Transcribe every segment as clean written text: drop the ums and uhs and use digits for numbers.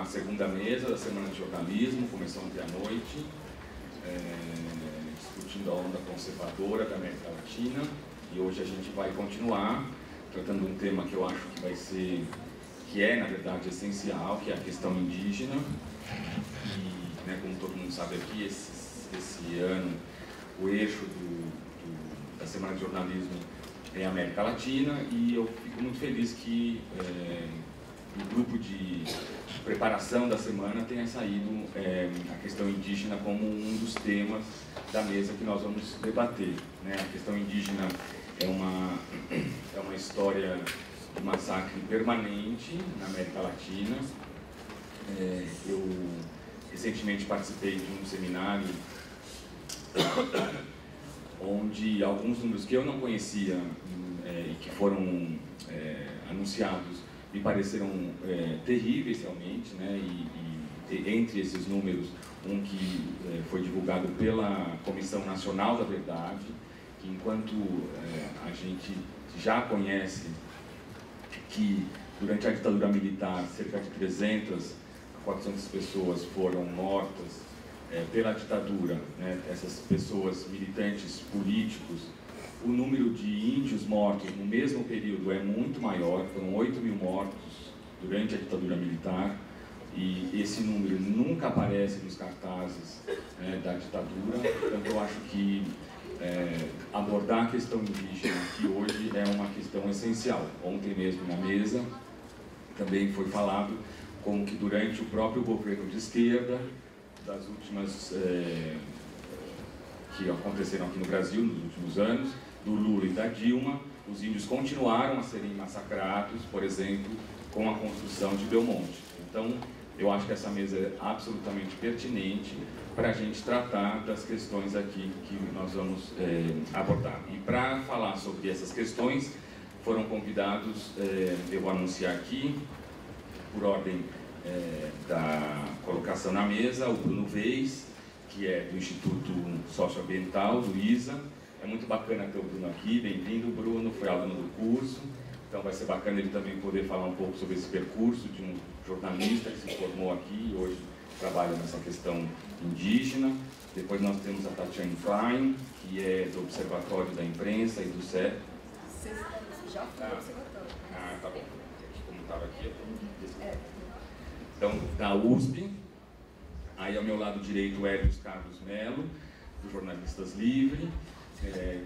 segunda mesa da Semana de Jornalismo, começou ontem à noite, discutindo a onda conservadora da América Latina, e hoje a gente vai continuar tratando um tema que eu acho que vai ser, que é na verdade essencial, que é a questão indígena. E, como todo mundo sabe aqui, esse ano o eixo da Semana de Jornalismo é a América Latina, e eu fico muito feliz que o grupo de preparação da semana tenha saído a questão indígena como um dos temas da mesa que nós vamos debater. A questão indígena é uma história de massacre permanente na América Latina. Eu recentemente participei de um seminário onde alguns números que eu não conhecia e que foram anunciados me pareceram terríveis realmente, e entre esses números, um que foi divulgado pela Comissão Nacional da Verdade, que enquanto a gente já conhece que durante a ditadura militar cerca de 300 a 400 pessoas foram mortas pela ditadura, essas pessoas militantes políticos, o número de índios mortos no mesmo período é muito maior, foram 8 mil mortos durante a ditadura militar, e esse número nunca aparece nos cartazes da ditadura. Então eu acho que abordar a questão indígena aqui hoje é uma questão essencial. Ontem mesmo na mesa também foi falado como que durante o próprio governo de esquerda, das últimas que aconteceram aqui no Brasil nos últimos anos, do Lula e da Dilma, os índios continuaram a serem massacrados, por exemplo, com a construção de Belmonte. Então, eu acho que essa mesa é absolutamente pertinente para a gente tratar das questões aqui que nós vamos abordar. E para falar sobre essas questões, foram convidados, eu vou anunciar aqui, por ordem da colocação na mesa, o Bruno Veis, que é do Instituto Socioambiental, do ISA. É muito bacana ter o Bruno aqui, bem-vindo, Bruno, foi aluno do curso, então vai ser bacana ele também poder falar um pouco sobre esse percurso de um jornalista que se formou aqui e hoje trabalha nessa questão indígena. Depois nós temos a Tatiane Klein, que é do Observatório da Imprensa e do CEP. Já foi do Observatório. Tá bom. Como estava aqui, então, da USP. Aí ao meu lado direito, o Hélio Carlos Melo, do Jornalistas Livre,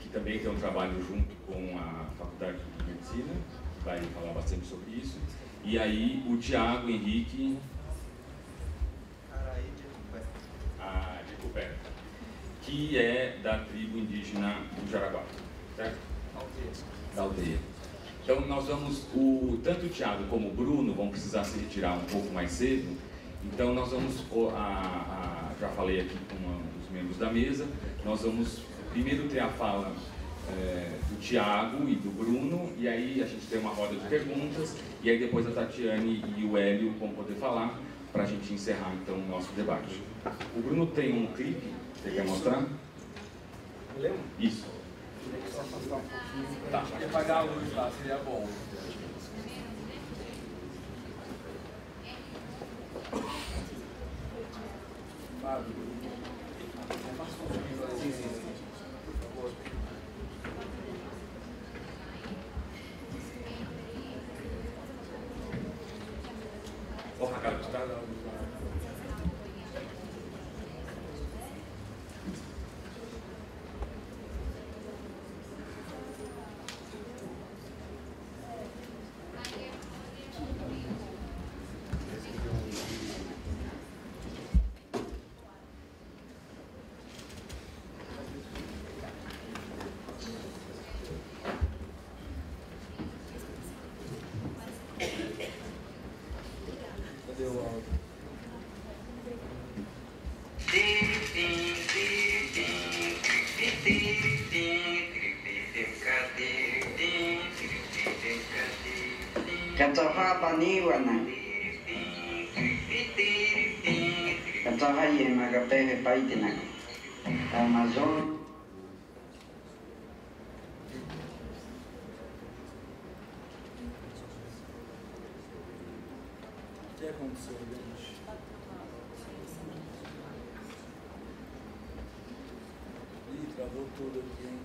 que também tem um trabalho junto com a Faculdade de Medicina, que vai falar bastante sobre isso. E aí o Tiago Henrique de Cupé, que é da tribo indígena do Jaraguá, certo? Da aldeia. Então nós vamos, tanto o Tiago como o Bruno vão precisar se retirar um pouco mais cedo, então nós vamos, já falei aqui com um dos membros da mesa, nós vamos primeiro ter a fala do Tiago e do Bruno, e aí a gente tem uma roda de perguntas, e aí depois a Tatiane e o Hélio vão poder falar, para a gente encerrar então o nosso debate. O Bruno tem um clipe, você quer mostrar? Isso. Se afastar um pouquinho. Tá. Podia apagar a luz lá, seria bom. Fábio. Afasta um pouquinho. Sim. Por favor. Porra, cara, tu tá... Cadê o áudio? Kataha paniwana. Kataha ye magapehe paitenako. Amazon. O que aconteceu, gente? Travou tudo aqui, hein?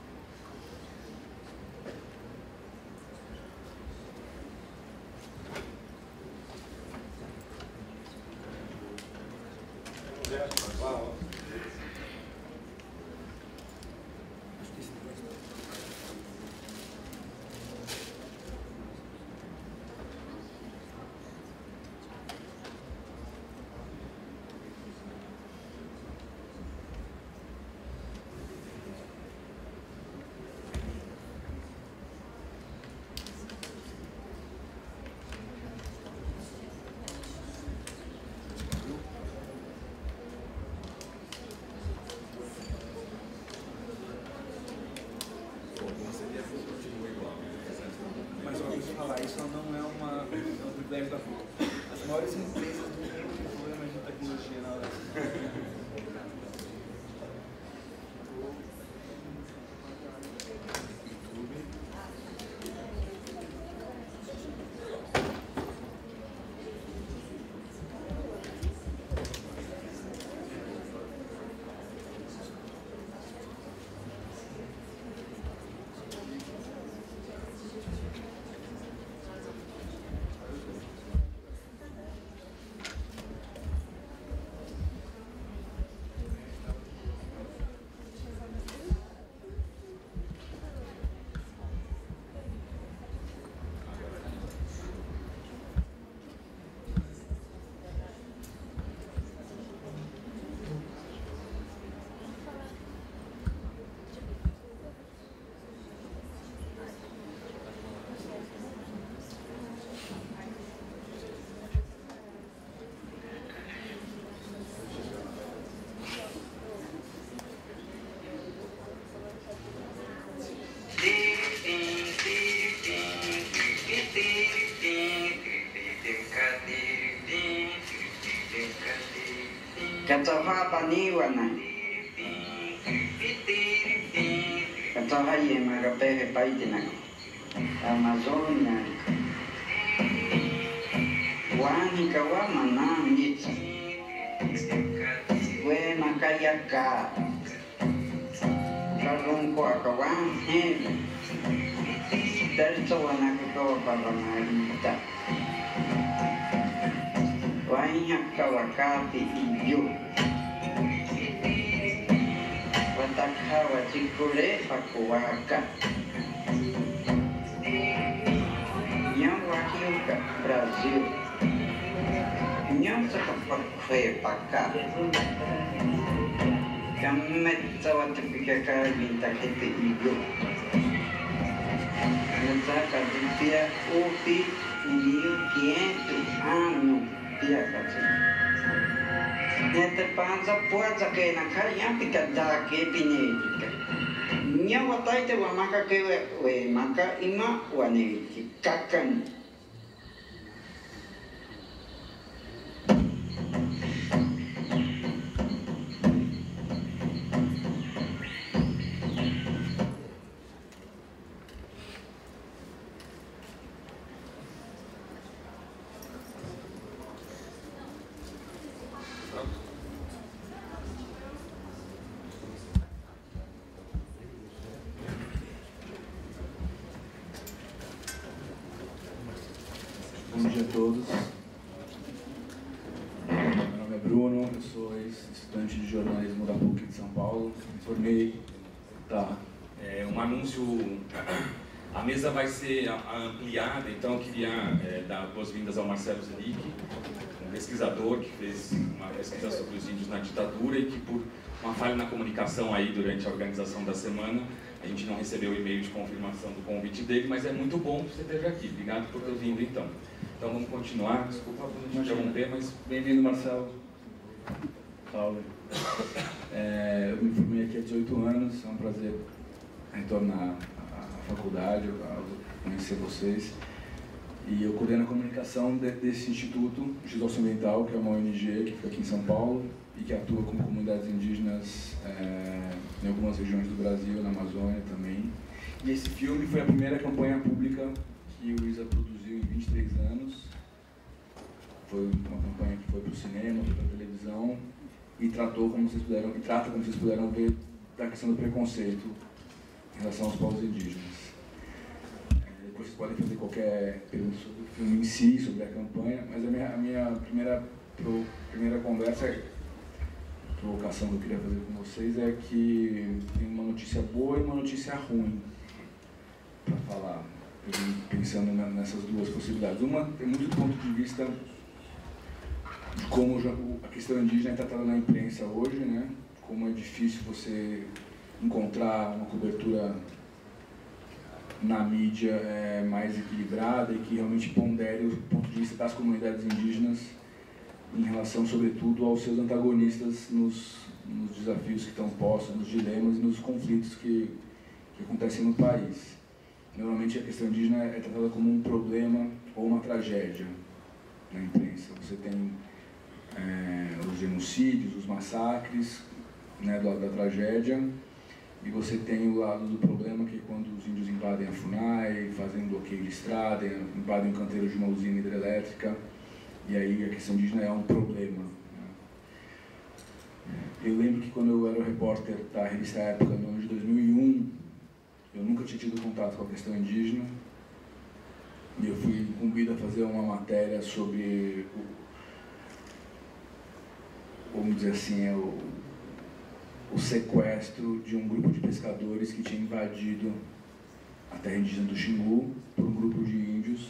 Mas só preciso falar, isso não é um privilégio da FUC. As maiores empresas do mundo têm problemas de tecnologia na hora. Katawapaniwana Katawayema Gapehe Paitinago Amazonia Wani Kawamana Nitsa Wema Kayaka Karunko Akawan Hebe Delta Wanakawa Palamarita Wanya Kawakati Iyo Watakawa Chikure Pakuwaka Nyawakiuka Brasil Nyasakapakwe Paka Kametsa Watapikaka Vintakete Iyo Nazaka Dupia Upi 1500 anos Nete panza puaza que na carinha pica da que pinetica. Nya watai te wamaka que we maka ima waneti kakan. Bom dia a todos. Meu nome é Bruno, eu sou estudante de jornalismo da PUC de São Paulo. Me formei. Tá. É um anúncio. A mesa vai ser ampliada, então eu queria dar boas-vindas ao Marcelo Zelic, um pesquisador que fez uma pesquisa sobre os índios na ditadura e que, por uma falha na comunicação aí durante a organização da semana, a gente não recebeu o e-mail de confirmação do convite dele, mas é muito bom que você esteja aqui. Obrigado por ter vindo, então. Então vamos continuar. Desculpa por te interromper, mas... Bem-vindo, Marcelo. Salve. Eu me formei aqui há 18 anos, é um prazer retornar à faculdade, conhecer vocês. E eu coordeno a comunicação desse Instituto de Socioambiental, que é uma ONG que fica aqui em São Paulo e que atua com comunidades indígenas em algumas regiões do Brasil, na Amazônia também. E esse filme foi a primeira campanha pública que o ISA produziu em 23 anos. Foi uma campanha que foi para o cinema, foi para a televisão e trata, como vocês puderam ver, da questão do preconceito em relação aos povos indígenas. Depois vocês podem fazer qualquer pergunta sobre o filme em si, sobre a campanha, mas a minha primeira conversa, provocação que eu queria fazer com vocês é que tem uma notícia boa e uma notícia ruim para falar, pensando nessas duas possibilidades. Uma tem muito do ponto de vista de como a questão indígena é tratada na imprensa hoje, né? Como é difícil você encontrar uma cobertura na mídia mais equilibrada e que realmente pondere o ponto de vista das comunidades indígenas em relação, sobretudo, aos seus antagonistas nos desafios que estão postos, nos dilemas e nos conflitos que acontecem no país. Normalmente a questão indígena é tratada como um problema ou uma tragédia na imprensa. Você tem os genocídios, os massacres, né, do lado da tragédia, e você tem o lado do problema, que é quando os índios invadem a FUNAI, fazem bloqueio de estrada, invadem o canteiro de uma usina hidrelétrica, e aí a questão indígena é um problema. Eu lembro que quando eu era o repórter da revista Época, no ano de 2001, eu nunca tinha tido contato com a questão indígena, e eu fui incumbido a fazer uma matéria sobre, vamos dizer assim, o sequestro de um grupo de pescadores que tinha invadido a terra indígena do Xingu por um grupo de índios.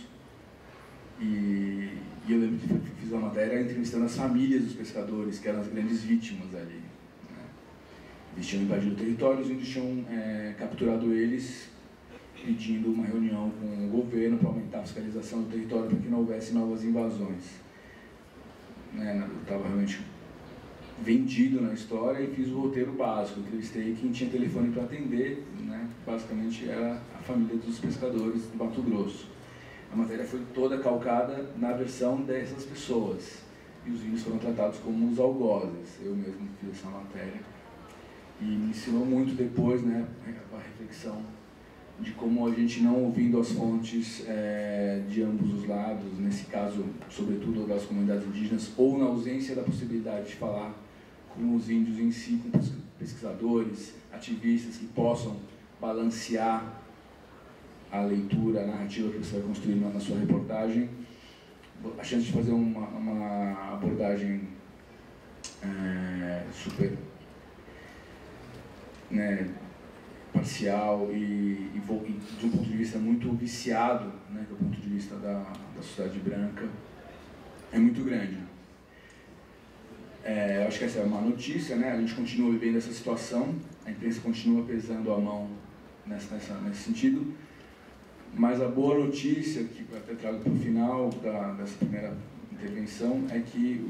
E eu lembro que fiz uma matéria entrevistando as famílias dos pescadores, que eram as grandes vítimas ali, né? Eles tinham invadido o território, os índios tinham capturado eles, pedindo uma reunião com o governo para aumentar a fiscalização do território para que não houvesse novas invasões. Eu estava realmente vendido na história e fiz o roteiro básico. Entrevistei quem tinha telefone para atender, né? Basicamente era a família dos pescadores do Mato Grosso. A matéria foi toda calcada na versão dessas pessoas, e os índios foram tratados como os algozes. Eu mesmo fiz essa matéria e me ensinou muito depois, né, a reflexão de como a gente, não ouvindo as fontes de ambos os lados, nesse caso, sobretudo das comunidades indígenas, ou na ausência da possibilidade de falar com os índios em si, com pesquisadores, ativistas que possam balancear a leitura, a narrativa que você vai construir na sua reportagem, a chance de fazer uma abordagem super, né, parcial e de um ponto de vista muito viciado, né, do ponto de vista da sociedade branca, é muito grande. Eu acho que essa é uma notícia, né? A gente continua vivendo essa situação, a imprensa continua pesando a mão nesse sentido, mas a boa notícia, que vai até trago para o final dessa primeira intervenção, é que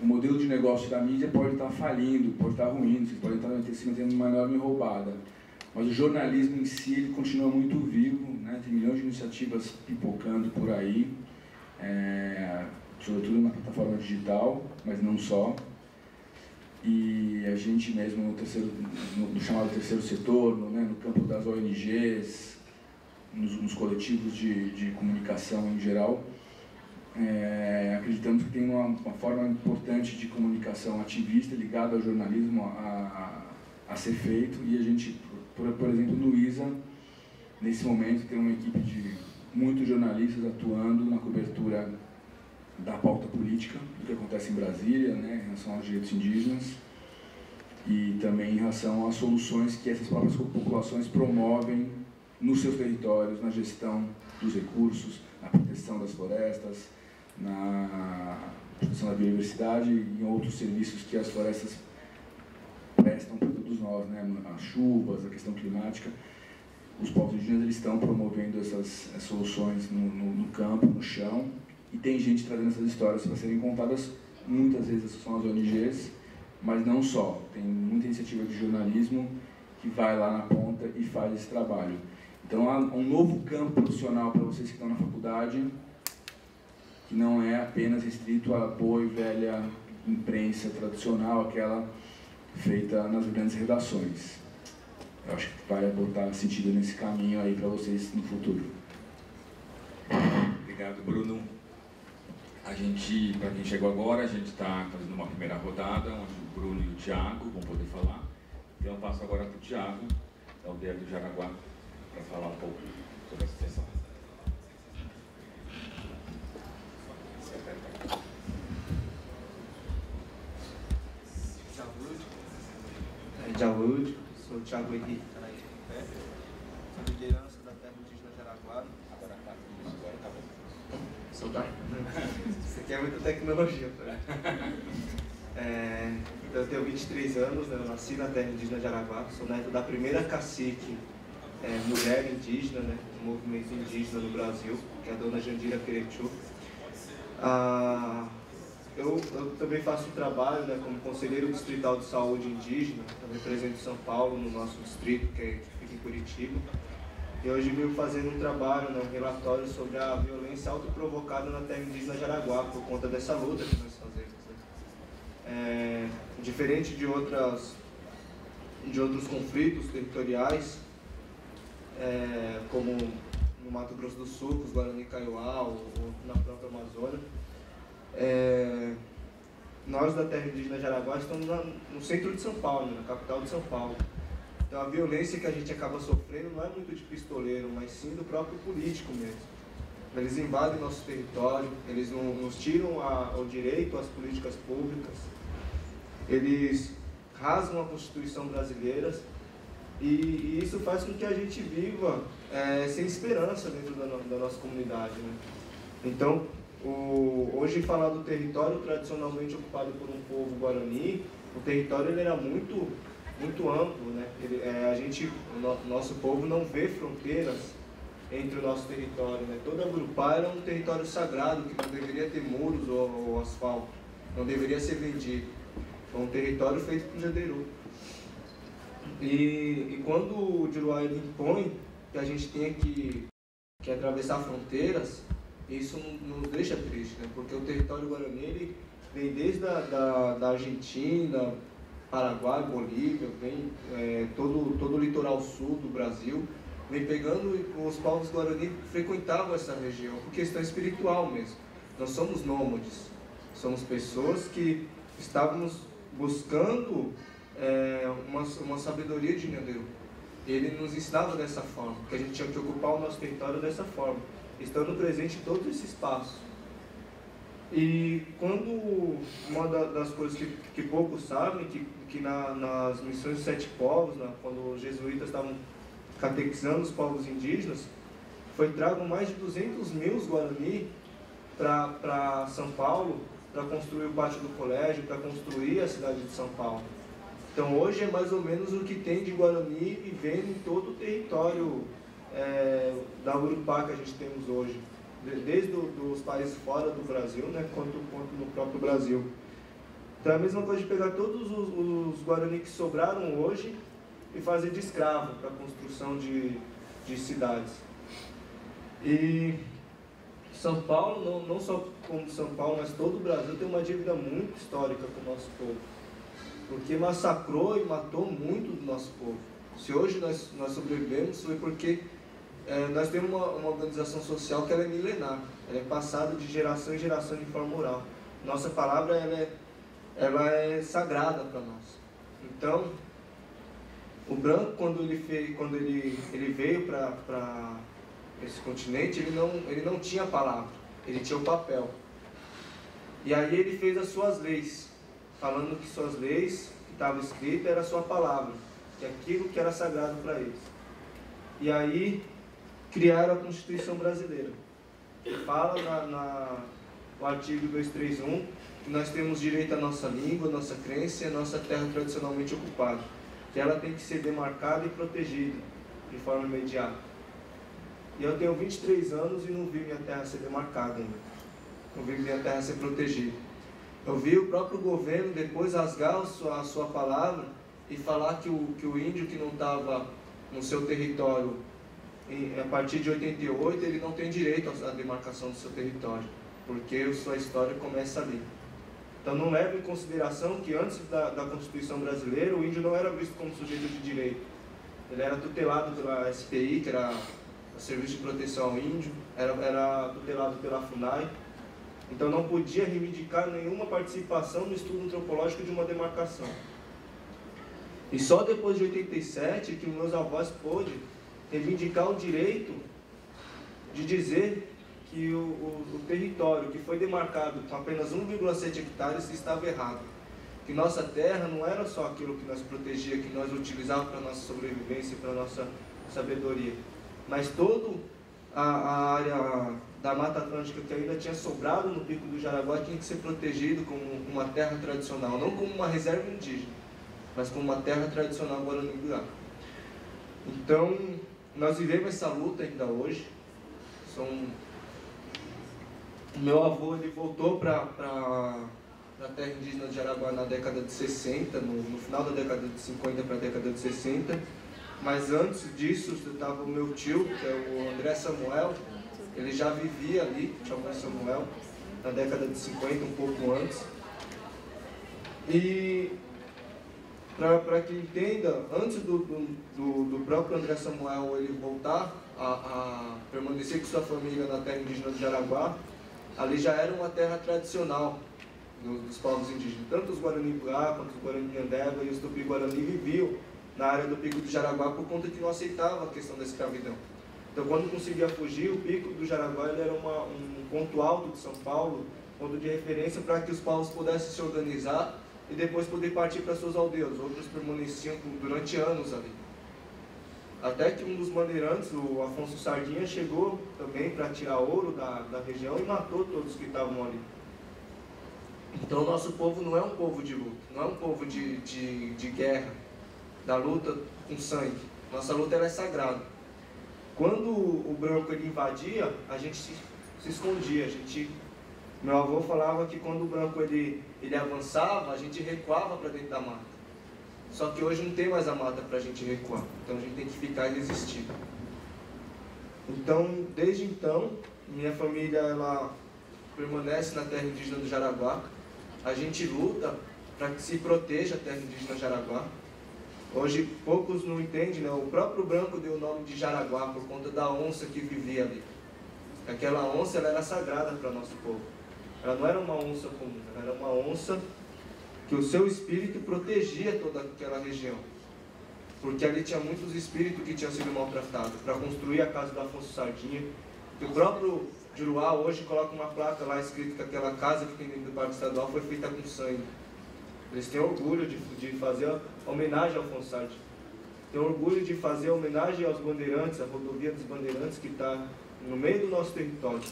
o modelo de negócio da mídia pode estar falindo, pode estar ruindo, vocês podem estar se mantendo uma enorme roubada, mas o jornalismo em si ele continua muito vivo, né? Tem milhões de iniciativas pipocando por aí, sobretudo na plataforma digital, mas não só. E a gente mesmo no chamado terceiro setor, no campo das ONGs, nos coletivos de comunicação em geral, acreditamos que tem uma forma importante de comunicação ativista ligada ao jornalismo a ser feito, e a gente, por exemplo, no ISA, nesse momento, tem uma equipe de muitos jornalistas atuando na cobertura da pauta política, do que acontece em Brasília, né, em relação aos direitos indígenas, e também em relação às soluções que essas próprias populações promovem nos seus territórios, na gestão dos recursos, na proteção das florestas, na proteção da biodiversidade e em outros serviços que as florestas prestam para todos nós, né? As chuvas, a questão climática. Os povos indígenas eles estão promovendo essas soluções no campo, no chão, e tem gente trazendo essas histórias para serem contadas. Muitas vezes são as ONGs, mas não só. Tem muita iniciativa de jornalismo que vai lá na ponta e faz esse trabalho. Então há um novo campo profissional para vocês que estão na faculdade, que não é apenas restrito à boa e velha imprensa tradicional, aquela feita nas grandes redações. Eu acho que vai botar sentido nesse caminho aí para vocês no futuro. Obrigado, Bruno. Para quem chegou agora, a gente está fazendo uma primeira rodada, onde o Bruno e o Thiago vão poder falar. Então eu passo agora para o Thiago, da aldeia do Jaraguá, para falar um pouco sobre essa sessão. Jaúde, sou o Thiago Henrique Canaíba Pé, sou de liderança da terra indígena Jaraguá. Agora acabou. Sou da... Isso aqui é muita tecnologia, então eu tenho 23 anos, né? Eu nasci na terra indígena Jaraguá, sou neto da primeira cacique mulher indígena, né? Do movimento indígena no Brasil, que é a dona Jandira Perechu. Eu também faço trabalho, né, como conselheiro distrital de saúde indígena, eu represento São Paulo no nosso distrito, que fica em Curitiba. E hoje venho fazendo um trabalho, né, um relatório sobre a violência autoprovocada na terra indígena Jaraguá, por conta dessa luta que nós fazemos. Né? Diferente de outros conflitos territoriais, como no Mato Grosso do Sul, os Guarani Kaiowá, ou na própria Amazônia, nós da terra indígena Jaraguá estamos no centro de São Paulo, na capital de São Paulo. Então a violência que a gente acaba sofrendo não é muito de pistoleiro, mas sim do próprio político mesmo. Eles invadem nosso território, eles nos tiram o direito às políticas públicas, eles rasgam a Constituição brasileira e isso faz com que a gente viva sem esperança dentro da nossa comunidade. Né? Então, hoje falar do território tradicionalmente ocupado por um povo guarani, o território ele era muito amplo, né? O nosso povo não vê fronteiras entre o nosso território, né? Todo Agrupá era um território sagrado que não deveria ter muros ou asfalto, não deveria ser vendido. Foi um território feito por Janderu. E quando o Juruá ele impõe que a gente tenha que atravessar fronteiras, isso nos deixa triste, né? Porque o território guarani ele vem desde da Argentina, Paraguai, Bolívia, vem todo o litoral sul do Brasil, vem pegando, os povos guarani frequentavam essa região por questão espiritual mesmo. Nós somos nômades, somos pessoas que estávamos buscando uma sabedoria de Nhanderu. Ele nos ensinava dessa forma, que a gente tinha que ocupar o nosso território dessa forma, estando presente em todo esse espaço. E quando uma das coisas que poucos sabem, que nas missões dos 7 povos, né, quando os jesuítas estavam catequizando os povos indígenas, foi trago mais de 200 mil Guarani para São Paulo, para construir o pátio do colégio, para construir a cidade de São Paulo. Então hoje é mais ou menos o que tem de Guarani vivendo em todo o território da Urupá que a gente temos hoje, desde os países fora do Brasil, né, quanto no próprio Brasil. Então é a mesma coisa de pegar todos os Guarani que sobraram hoje e fazer de escravo para a construção de cidades. E São Paulo, não só como São Paulo, mas todo o Brasil tem uma dívida muito histórica com o nosso povo, porque massacrou e matou muito do nosso povo. Se hoje nós sobrevivemos, foi porque nós temos uma organização social que ela é milenar, ela é passada de geração em geração de forma oral. Nossa palavra ela é sagrada para nós. Então, o branco, quando ele veio para esse continente, ele não tinha a palavra, ele tinha o papel. E aí ele fez as suas leis, falando que suas leis, que estava escrita, era a sua palavra, que é aquilo que era sagrado para eles. E aí criaram a Constituição Brasileira, que fala no artigo 231 que nós temos direito à nossa língua, à nossa crença e à nossa terra tradicionalmente ocupada, que ela tem que ser demarcada e protegida de forma imediata. E eu tenho 23 anos e não vi minha terra ser demarcada ainda, não vi minha terra ser protegida. Eu vi o próprio governo depois rasgar a sua palavra e falar que o índio que não estava no seu território a partir de 88, ele não tem direito à demarcação do seu território, porque sua história começa ali. Então não leva em consideração que antes da Constituição Brasileira, o índio não era visto como sujeito de direito. Ele era tutelado pela SPI, que era o Serviço de Proteção ao Índio, era tutelado pela FUNAI. Então não podia reivindicar nenhuma participação no estudo antropológico de uma demarcação. E só depois de 87 que meus avós pôde reivindicar o direito de dizer que o território que foi demarcado com apenas 1,7 hectares estava errado. Que nossa terra não era só aquilo que nós protegia, que nós utilizávamos para a nossa sobrevivência, para a nossa sabedoria, mas toda a área da Mata Atlântica que ainda tinha sobrado no Pico do Jaraguá tinha que ser protegido como uma terra tradicional, não como uma reserva indígena, mas como uma terra tradicional Guarani-Biá. Então, nós vivemos essa luta ainda hoje. O meu avô ele voltou para a terra indígena de Jaraguá na década de 60, no final da década de 50 para a década de 60. Mas antes disso, estava o meu tio, que é o André Samuel. Ele já vivia ali, tio Samuel, na década de 50, um pouco antes. E, para que entenda, antes do próprio André Samuel ele voltar a permanecer com sua família na terra indígena de Jaraguá, ali já era uma terra tradicional dos povos indígenas. Tanto os Guarani-Biá, quanto os Guarani-Andeva e os Tupi-Guarani viviam na área do Pico do Jaraguá por conta que não aceitava a questão da escravidão. Então, quando conseguia fugir, o Pico do Jaraguá ele era um ponto alto de São Paulo, ponto de referência para que os povos pudessem se organizar e depois poder partir para suas aldeias. Outros permaneciam durante anos ali. Até que um dos bandeirantes, o Afonso Sardinha, chegou também para tirar ouro da região e matou todos que estavam ali. Então, o nosso povo não é um povo de luta, não é um povo de guerra, da luta com sangue. Nossa luta ela é sagrada. Quando o branco ele invadia, a gente se escondia. Meu avô falava que quando o branco ele avançava, a gente recuava para dentro da mata. Só que hoje não tem mais a mata para a gente recuar. Então a gente tem que ficar e resistir. Então, desde então, minha família ela permanece na terra indígena do Jaraguá. A gente luta para que se proteja a terra indígena Jaraguá. Hoje poucos não entendem, né? O próprio branco deu o nome de Jaraguá por conta da onça que vivia ali. Aquela onça ela era sagrada para o nosso povo. Ela não era uma onça comum, ela era uma onça que o seu espírito protegia toda aquela região. Porque ali tinha muitos espíritos que tinham sido maltratados. Para construir a casa do Afonso Sardinha, o próprio Juruá hoje coloca uma placa lá escrito que aquela casa que tem dentro do Parque Estadual foi feita com sangue. Eles têm orgulho de fazer homenagem ao Afonso Sardinha. Têm orgulho de fazer homenagem aos bandeirantes, a rodovia dos bandeirantes que está no meio do nosso território.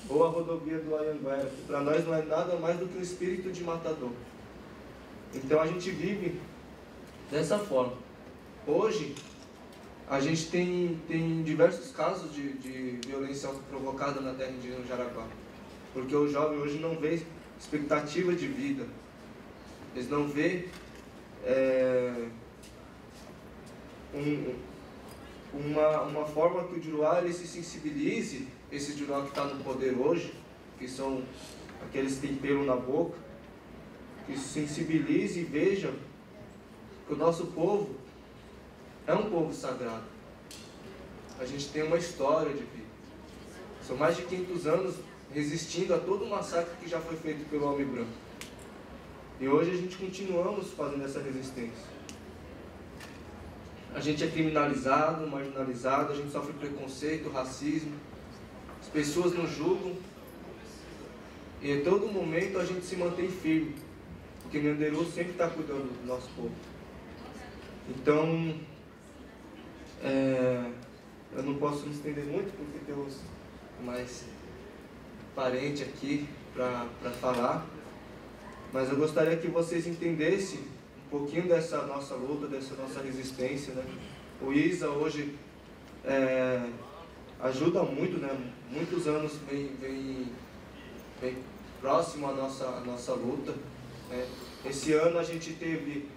Ou a rodovia do Anhanguera, que para nós não é nada mais do que um espírito de matador. Então a gente vive dessa forma. Hoje, a gente tem diversos casos de violência provocada na terra indígena do Jaraguá. Porque o jovem hoje não vê expectativa de vida. Eles não vê uma forma que o Juruá ele se sensibilize, esse Juruá que está no poder hoje, que são aqueles que têm pelo na boca, que se sensibilize e veja que o nosso povo é um povo sagrado. A gente tem uma história de vida. São mais de 500 anos resistindo a todo o massacre que já foi feito pelo homem branco. E hoje a gente continuamos fazendo essa resistência. A gente é criminalizado, marginalizado, a gente sofre preconceito, racismo. As pessoas nos julgam. E a todo momento a gente se mantém firme. Porque Nhanderu sempre está cuidando do nosso povo. Então, eu não posso me estender muito, porque temos mais parente aqui para falar. Mas eu gostaria que vocês entendessem um pouquinho dessa nossa luta, dessa nossa resistência, né? O ISA hoje ajuda muito, né? Muitos anos vem próximo à nossa luta. Esse ano a gente teve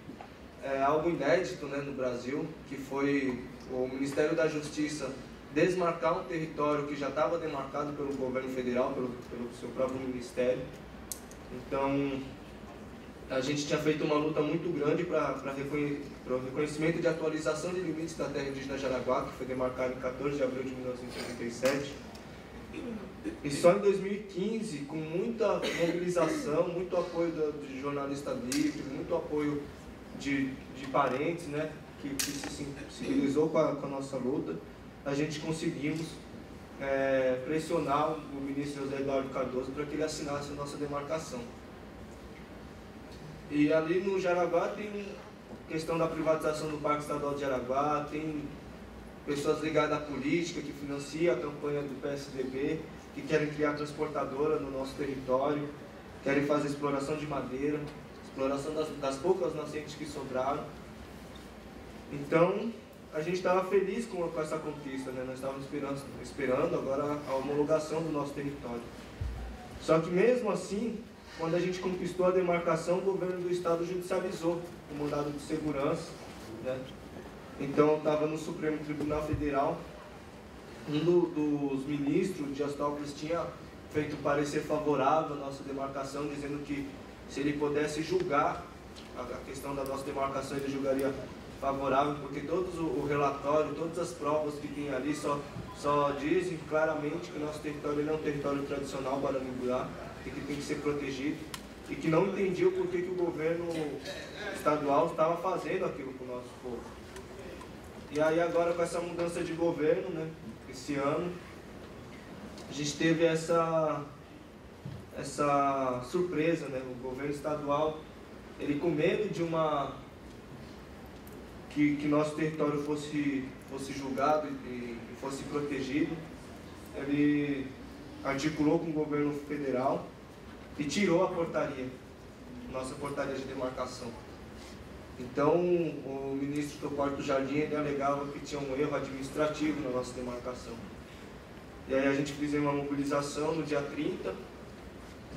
algo inédito, né, no Brasil, que foi o Ministério da Justiça desmarcar um território que já estava demarcado pelo governo federal, pelo seu próprio ministério. Então, a gente tinha feito uma luta muito grande para o reconhecimento de atualização de limites da terra indígena Jaraguá, que foi demarcado em 14 de abril de 1987. E só em 2015, com muita mobilização, muito apoio de jornalista livre, muito apoio de parentes, né, que se sensibilizou com a nossa luta, a gente conseguimos pressionar o ministro José Eduardo Cardoso para que ele assinasse a nossa demarcação. E ali no Jaraguá tem questão da privatização do Parque Estadual de Jaraguá, tem pessoas ligadas à política que financiam a campanha do PSDB, que querem criar transportadora no nosso território, querem fazer exploração de madeira, exploração das poucas nascentes que sobraram. Então, a gente estava feliz com essa conquista, né? Nós estávamos esperando agora a homologação do nosso território. Só que mesmo assim, quando a gente conquistou a demarcação, o governo do estado judicializou o mandado de segurança, né? Então, estava no Supremo Tribunal Federal, um dos ministros, Dias Toffoli, tinha feito parecer favorável à nossa demarcação, dizendo que se ele pudesse julgar a questão da nossa demarcação, ele julgaria favorável, porque o relatório, todas as provas que tem ali só dizem claramente que o nosso território é um território tradicional guarani-burá e que tem que ser protegido, e que não entendia o porquê que o governo estadual estava fazendo aquilo com o nosso povo. E aí agora com essa mudança de governo, né, esse ano, a gente teve essa surpresa, né, o governo estadual, ele com medo de que nosso território fosse julgado e fosse protegido, ele articulou com o governo federal e tirou a portaria, nossa portaria de demarcação. Então, o ministro Torquato Jardim, ele alegava que tinha um erro administrativo na nossa demarcação. E aí a gente fez uma mobilização no dia 30,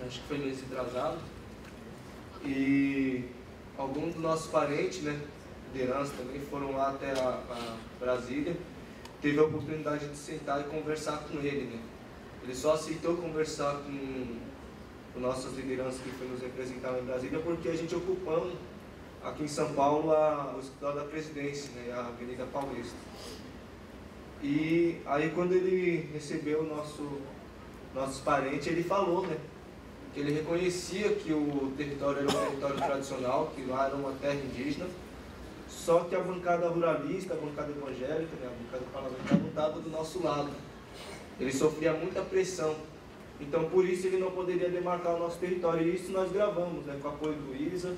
acho que foi mês retrasado, e alguns dos nossos parentes, né, liderança também, foram lá até a Brasília, teve a oportunidade de sentar e conversar com ele, né. Ele só aceitou conversar com nossas lideranças que foi nos representar lá em Brasília porque a gente ocupamos aqui em São Paulo o escritório da presidência, né, a Avenida Paulista. E aí quando ele recebeu nossos parentes, ele falou, né, que ele reconhecia que o território era um território tradicional, que lá era uma terra indígena, só que a bancada ruralista, a bancada evangélica, né, a bancada parlamentar não estava do nosso lado. Ele sofria muita pressão. Então por isso ele não poderia demarcar o nosso território. E isso nós gravamos, né, com o apoio do ISA,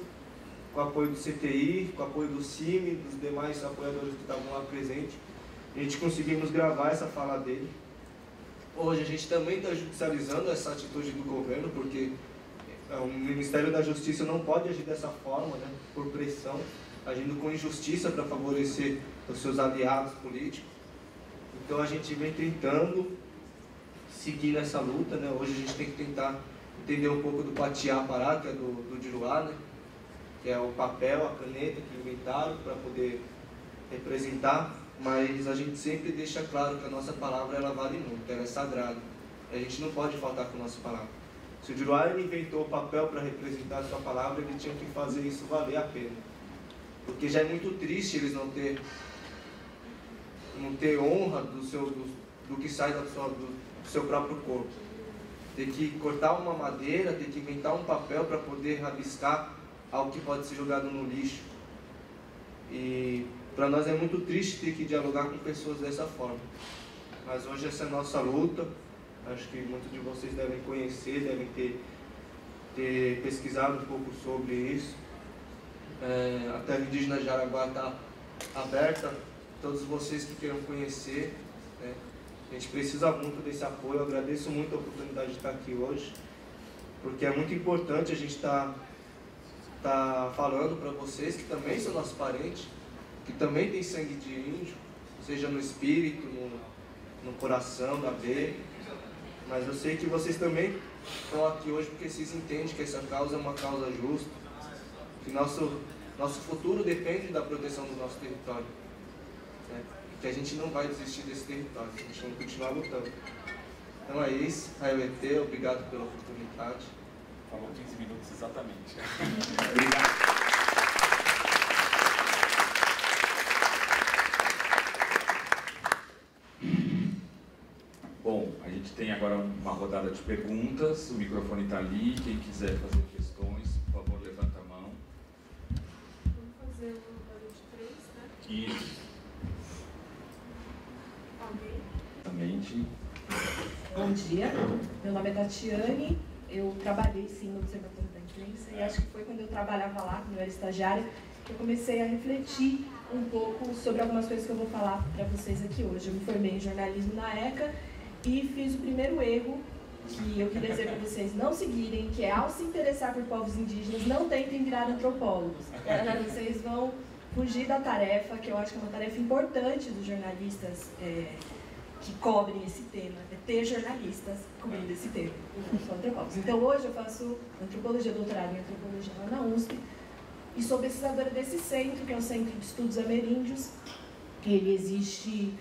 com o apoio do CTI, com o apoio do CIMI, dos demais apoiadores que estavam lá presentes. A gente conseguimos gravar essa fala dele. Hoje a gente também está judicializando essa atitude do governo, porque o Ministério da Justiça não pode agir dessa forma, né, por pressão, agindo com injustiça para favorecer os seus aliados políticos. Então a gente vem tentando seguir nessa luta, né? Hoje a gente tem que tentar entender um pouco do Patiá-Pará, que é do Diruá, né? Que é o papel, a caneta que inventaram para poder representar, mas a gente sempre deixa claro que a nossa palavra ela vale muito, ela é sagrada. A gente não pode faltar com a nossa palavra. Se o Diruá inventou o papel para representar a sua palavra, ele tinha que fazer isso valer a pena. Porque já é muito triste eles não ter honra do que sai do seu próprio corpo. Ter que cortar uma madeira, ter que inventar um papel para poder rabiscar algo que pode ser jogado no lixo. E para nós é muito triste ter que dialogar com pessoas dessa forma. Mas hoje essa é a nossa luta. Acho que muitos de vocês devem conhecer, devem ter pesquisado um pouco sobre isso. A terra indígena de Jaraguá está aberta. Todos vocês que queiram conhecer, né? A gente precisa muito desse apoio. Eu agradeço muito a oportunidade de estar aqui hoje, porque é muito importante a gente estar falando para vocês que também são nossos parentes, que também tem sangue de índio, seja no espírito, no coração, na veia. Mas eu sei que vocês também estão aqui hoje porque vocês entendem que essa causa é uma causa justa, que nosso futuro depende da proteção do nosso território, né? Que a gente não vai desistir desse território, a gente vai continuar lutando. Então é isso, Raioetê, obrigado pela oportunidade. Falou 15 minutos exatamente. Obrigado. Bom, a gente tem agora uma rodada de perguntas, o microfone está ali, quem quiser fazer questões, por favor, levanta a mão. Vamos fazer gente. Bom dia, meu nome é Tatiane, eu trabalhei sim no Observatório da Imprensa e acho que foi quando eu trabalhava lá, quando eu era estagiária, que eu comecei a refletir um pouco sobre algumas coisas que eu vou falar para vocês aqui hoje. Eu me formei em jornalismo na ECA e fiz o primeiro erro que eu queria dizer para vocês não seguirem, que é ao se interessar por povos indígenas, não tentem virar antropólogos. Vocês vão fugir da tarefa, que eu acho que é uma tarefa importante dos jornalistas que cobrem esse tema, é ter jornalistas cobrindo esse tema, não só antropólogos. Então hoje eu faço antropologia, doutorado em antropologia lá na USP, e sou pesquisadora desse centro, que é o Centro de Estudos Ameríndios. Ele existe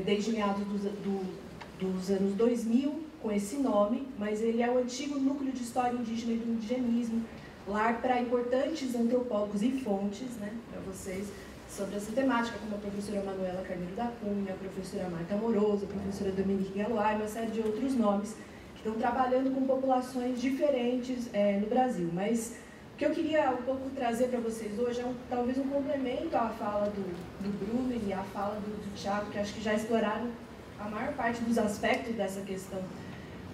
desde meados dos anos 2000, com esse nome, mas ele é o antigo núcleo de história indígena e do indigenismo, lar para importantes antropólogos e fontes, né, para vocês, sobre essa temática, como a professora Manuela Carneiro da Cunha, a professora Marta Amoroso, a professora Dominique Galois, uma série de outros nomes, que estão trabalhando com populações diferentes no Brasil. Mas o que eu queria um pouco trazer para vocês hoje é talvez um complemento à fala do Bruno e à fala do Thiago, que acho que já exploraram a maior parte dos aspectos dessa questão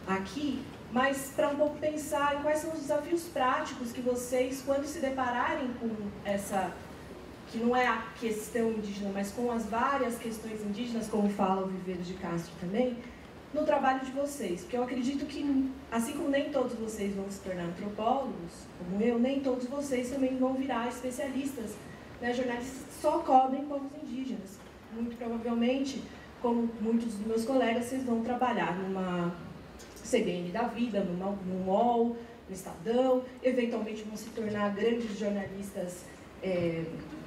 aqui, mas para um pouco pensar em quais são os desafios práticos que vocês, quando se depararem com essa, que não é a questão indígena, mas com as várias questões indígenas, como fala o Viveiro de Castro também, no trabalho de vocês. Porque eu acredito que, assim como nem todos vocês vão se tornar antropólogos, como eu, nem todos vocês também vão virar especialistas, né, jornalistas que só cobrem povos indígenas. Muito provavelmente, como muitos dos meus colegas, vocês vão trabalhar numa CBN da vida, no UOL, no Estadão, eventualmente vão se tornar grandes jornalistas,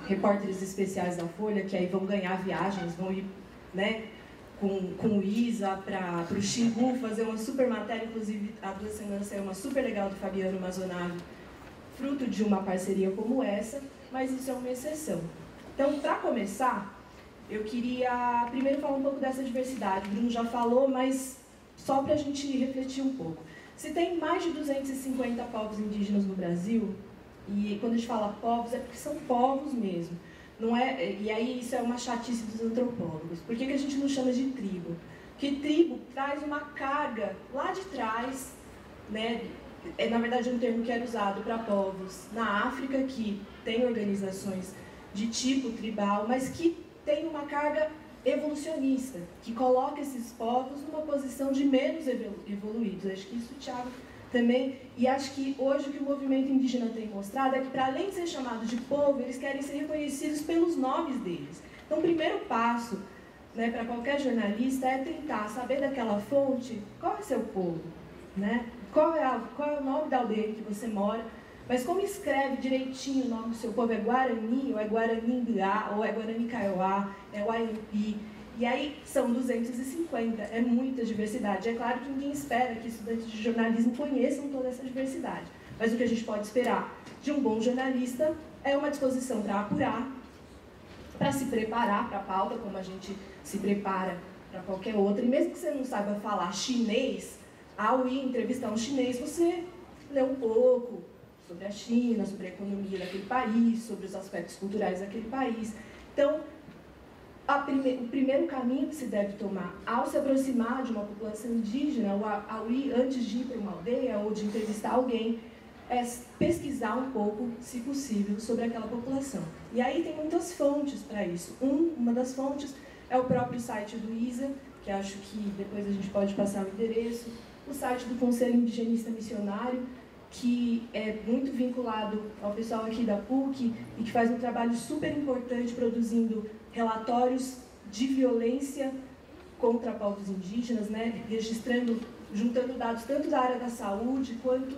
repórteres especiais da Folha, que aí vão ganhar viagens, vão ir, né, com o Isa para o Xingu fazer uma super matéria. Inclusive, há 2 semanas saiu uma super legal do Fabiano Mazonave, fruto de uma parceria como essa, mas isso é uma exceção. Então, para começar, eu queria primeiro falar um pouco dessa diversidade. O Bruno já falou, mas só para a gente refletir um pouco. Se tem mais de 250 povos indígenas no Brasil, e quando a gente fala povos, é porque são povos mesmo. Não é, e aí isso é uma chatice dos antropólogos. Por que a gente não chama de tribo? Porque tribo traz uma carga lá de trás, né? Na verdade é um termo que era usado para povos na África, que tem organizações de tipo tribal, mas que tem uma carga evolucionista, que coloca esses povos numa posição de menos evoluídos. Acho que isso o Thiago também, e acho que hoje o que o movimento indígena tem mostrado é que, para além de ser chamado de povo, eles querem ser reconhecidos pelos nomes deles. Então, o primeiro passo, né, para qualquer jornalista é tentar saber daquela fonte qual é seu povo, né? Qual é o nome da aldeia em que você mora, mas como escreve direitinho o nome do seu povo? É Guarani, ou é Guarani-Mbiá, ou é Guarani-Kaiowá, é Waiampi. E aí são 250, é muita diversidade. É claro que ninguém espera que estudantes de jornalismo conheçam toda essa diversidade. Mas o que a gente pode esperar de um bom jornalista é uma disposição para apurar, para se preparar para a pauta, como a gente se prepara para qualquer outra. E mesmo que você não saiba falar chinês, ao ir entrevistar um chinês, você lê um pouco sobre a China, sobre a economia daquele país, sobre os aspectos culturais daquele país. Então, o primeiro caminho que se deve tomar ao se aproximar de uma população indígena, ou ao ir antes de ir para uma aldeia ou de entrevistar alguém, é pesquisar um pouco, se possível, sobre aquela população. E aí tem muitas fontes para isso. Uma das fontes é o próprio site do ISA, que acho que depois a gente pode passar o endereço, o site do Conselho Indigenista Missionário, que é muito vinculado ao pessoal aqui da PUC e que faz um trabalho super importante produzindo relatórios de violência contra povos indígenas, né, registrando, juntando dados tanto da área da saúde quanto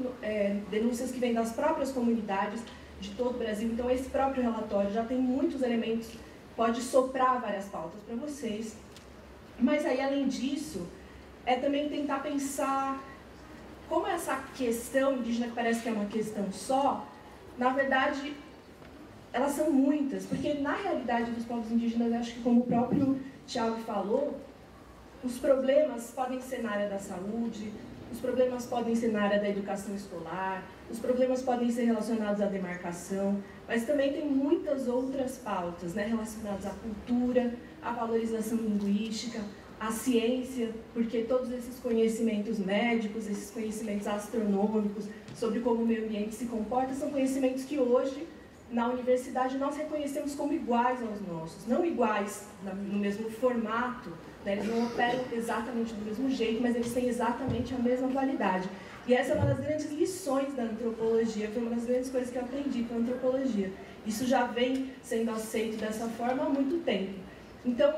denúncias que vêm das próprias comunidades de todo o Brasil. Então esse próprio relatório já tem muitos elementos, pode soprar várias pautas para vocês. Mas aí, além disso, é também tentar pensar como essa questão indígena, que parece que é uma questão só, na verdade, elas são muitas, porque na realidade dos povos indígenas, acho que como o próprio Thiago falou, os problemas podem ser na área da saúde, os problemas podem ser na área da educação escolar, os problemas podem ser relacionados à demarcação, mas também tem muitas outras pautas, né, relacionadas à cultura, à valorização linguística, a ciência, porque todos esses conhecimentos médicos, esses conhecimentos astronômicos, sobre como o meio ambiente se comporta, são conhecimentos que hoje, na universidade, nós reconhecemos como iguais aos nossos. Não iguais no mesmo formato, né? Eles não operam exatamente do mesmo jeito, mas eles têm exatamente a mesma validade. E essa é uma das grandes lições da antropologia, foi uma das grandes coisas que eu aprendi com a antropologia. Isso já vem sendo aceito dessa forma há muito tempo. Então,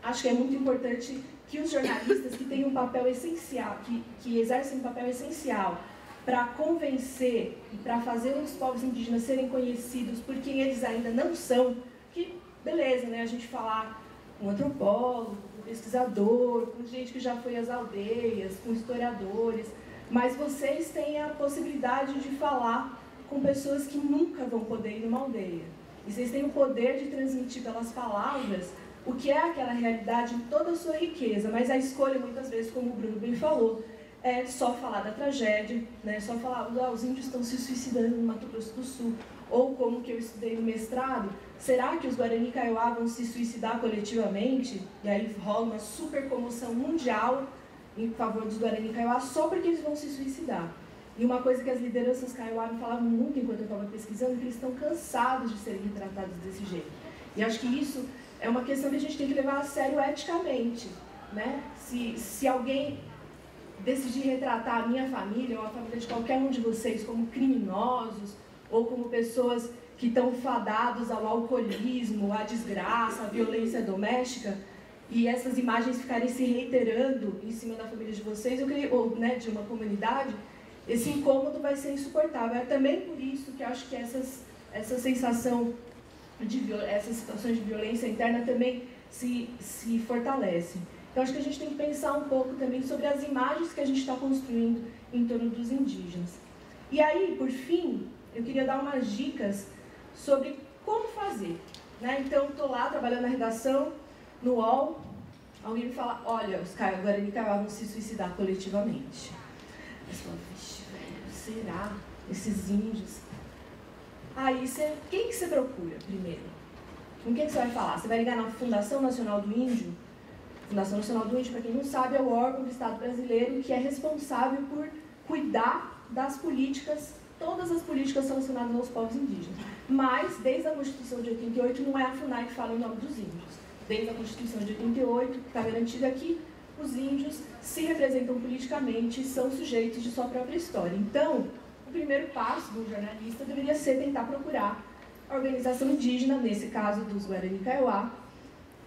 acho que é muito importante que os jornalistas que têm um papel essencial, que exercem um papel essencial para convencer e para fazer os povos indígenas serem conhecidos por quem eles ainda não são, que beleza, né, a gente falar com antropólogo, com pesquisador, com gente que já foi às aldeias, com historiadores, mas vocês têm a possibilidade de falar com pessoas que nunca vão poder ir numa aldeia. E vocês têm o poder de transmitir pelas palavras o que é aquela realidade em toda a sua riqueza, mas a escolha, muitas vezes, como o Bruno bem falou, é só falar da tragédia, né? Só falar, os índios estão se suicidando no Mato Grosso do Sul, ou como que eu estudei no mestrado, será que os Guarani Kaiowá vão se suicidar coletivamente? E aí rola uma super comoção mundial em favor dos Guarani Kaiowá só porque eles vão se suicidar. E uma coisa que as lideranças Kaiowá me falavam muito enquanto eu estava pesquisando, é que eles estão cansados de serem retratados desse jeito. E acho que isso é uma questão que a gente tem que levar a sério eticamente, né? Se alguém decidir retratar a minha família ou a família de qualquer um de vocês como criminosos ou como pessoas que estão fadados ao alcoolismo, à desgraça, à violência doméstica, e essas imagens ficarem se reiterando em cima da família de vocês, ou né, de uma comunidade, esse incômodo vai ser insuportável. É também por isso que eu acho que essa sensação essas situações de violência interna também se fortalecem. Então, acho que a gente tem que pensar um pouco também sobre as imagens que a gente está construindo em torno dos indígenas. E aí, por fim, eu queria dar umas dicas sobre como fazer, né? Então, estou lá trabalhando na redação, no UOL, alguém me fala, olha, os Guarani Kaiowá vão se suicidar coletivamente. Eu falo, vixe, velho, será? Esses índios... Aí, quem que você procura primeiro? Com quem que você vai falar? Você vai ligar na Fundação Nacional do Índio? Fundação Nacional do Índio, para quem não sabe, é o órgão do Estado brasileiro que é responsável por cuidar das políticas, todas as políticas relacionadas aos povos indígenas. Mas, desde a Constituição de 88, não é a FUNAI que fala em nome dos índios. Desde a Constituição de 88, está garantido aqui, os índios se representam politicamente e são sujeitos de sua própria história. Então, o primeiro passo do jornalista deveria ser tentar procurar a organização indígena, nesse caso dos Guarani Kaiowá,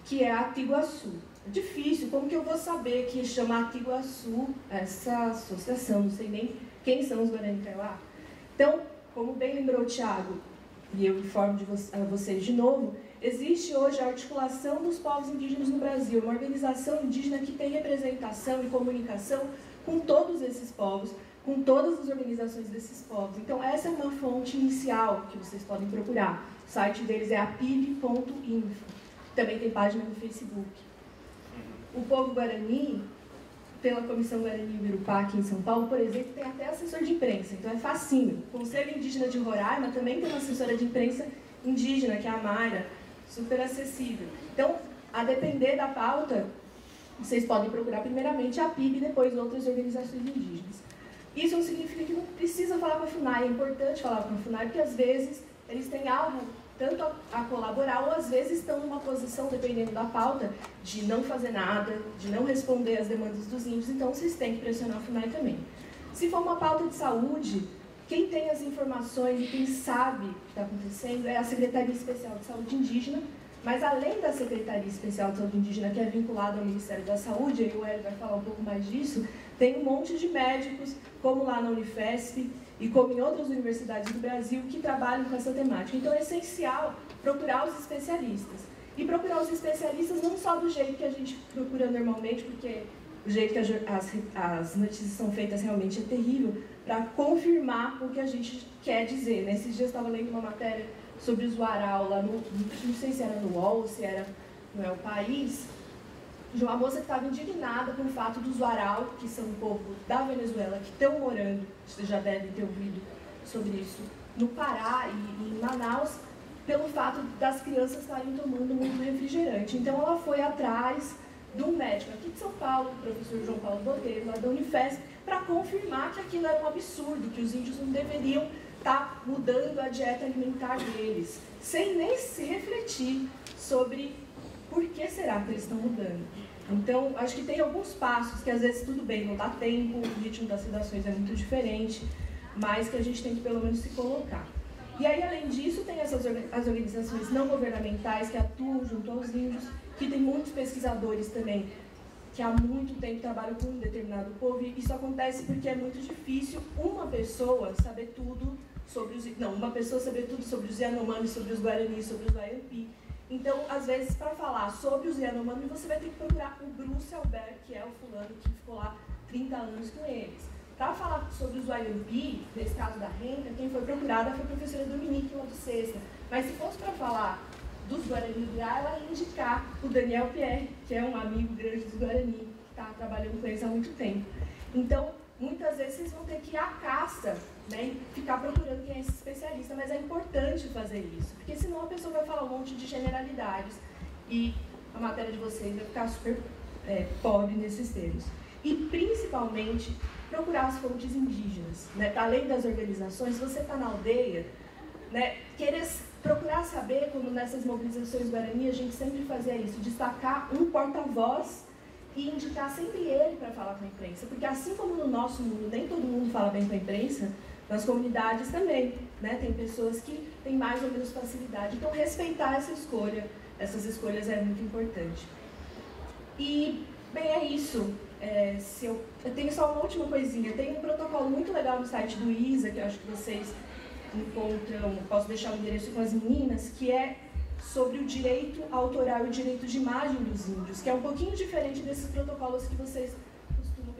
que é a Atiguaçu. É difícil, como que eu vou saber que chama Atiguaçu essa associação? Não sei nem quem são os Guarani Kaiowá. Então, como bem lembrou o Thiago, e eu informo a vocês de novo, existe hoje a Articulação dos Povos Indígenas no Brasil, uma organização indígena que tem representação e comunicação com todos esses povos, com todas as organizações desses povos. Então, essa é uma fonte inicial que vocês podem procurar. O site deles é apib.info. Também tem página no Facebook. O povo Guarani, pela Comissão Guarani Ibirupá aqui em São Paulo, por exemplo, tem até assessor de imprensa. Então, é facinho. O Conselho Indígena de Roraima também tem uma assessora de imprensa indígena, que é a Mayra, super acessível. Então, a depender da pauta, vocês podem procurar primeiramente a PIB e depois outras organizações indígenas. Isso não significa que não precisa falar com a FUNAI, é importante falar com a FUNAI, porque às vezes eles têm algo tanto a colaborar, ou às vezes estão numa posição, dependendo da pauta, de não fazer nada, de não responder às demandas dos índios, então vocês têm que pressionar a FUNAI também. Se for uma pauta de saúde, quem tem as informações e quem sabe o que está acontecendo é a Secretaria Especial de Saúde Indígena, mas além da Secretaria Especial de Saúde Indígena, que é vinculada ao Ministério da Saúde, aí o Hélio vai falar um pouco mais disso, tem um monte de médicos, como lá na Unifesp e como em outras universidades do Brasil, que trabalham com essa temática. Então é essencial procurar os especialistas. E procurar os especialistas não só do jeito que a gente procura normalmente, porque o jeito que as notícias são feitas realmente é terrível, para confirmar o que a gente quer dizer. Nesses dias eu estava lendo uma matéria sobre o Zuaral, lá não sei se era no UOL ou se era no El País, de uma moça que estava indignada com o fato do Zuaral, que são um povo da Venezuela, que estão morando, vocês já devem ter ouvido sobre isso, no Pará e em Manaus, pelo fato das crianças estarem tomando muito refrigerante. Então ela foi atrás de um médico aqui de São Paulo, o professor João Paulo Botelho, lá da Unifesp, para confirmar que aquilo era um absurdo, que os índios não deveriam estar mudando a dieta alimentar deles, sem nem se refletir sobre por que será que eles estão mudando. Então, acho que tem alguns passos que às vezes tudo bem, não dá tempo, o ritmo das redações é muito diferente, mas que a gente tem que pelo menos se colocar. E aí, além disso, tem as organizações não governamentais que atuam junto aos índios, que tem muitos pesquisadores também que há muito tempo trabalham com um determinado povo, e isso acontece porque é muito difícil uma pessoa saber tudo sobre os... Não, uma pessoa saber tudo sobre os Yanomami, sobre os Guarani, sobre os Waiampi. Então, às vezes, para falar sobre os Yanomami, você vai ter que procurar o Bruce Albert, que é o fulano que ficou lá 30 anos com eles. Para falar sobre os Waiampi, nesse caso da Renca, quem foi procurada foi a professora Dominique, lá do Sexta. Mas se fosse para falar dos Guarani do Guiá, ela ia indicar o Daniel Pierre, que é um amigo grande dos Guarani, que está trabalhando com eles há muito tempo. Então, muitas vezes vocês vão ter que ir à caça, né, e ficar procurando quem é esse especialista, mas é importante fazer isso, porque senão a pessoa vai falar um monte de generalidades e a matéria de vocês vai ficar super pobre nesses termos. E, principalmente, procurar as fontes indígenas, né? Além das organizações, se você está na aldeia, né, querer procurar saber, como nessas mobilizações Guarani, a gente sempre fazia isso, destacar um porta-voz e indicar sempre ele para falar com a imprensa, porque assim como no nosso mundo nem todo mundo fala bem com a imprensa, nas comunidades também, né? Tem pessoas que têm mais ou menos facilidade, então respeitar essa escolha, essas escolhas é muito importante. E, bem, é isso. Eu tenho só uma última coisinha, tem um protocolo muito legal no site do ISA, que eu acho que vocês encontram, posso deixar o endereço com as meninas, que é sobre o direito autoral e o direito de imagem dos índios, que é um pouquinho diferente desses protocolos que a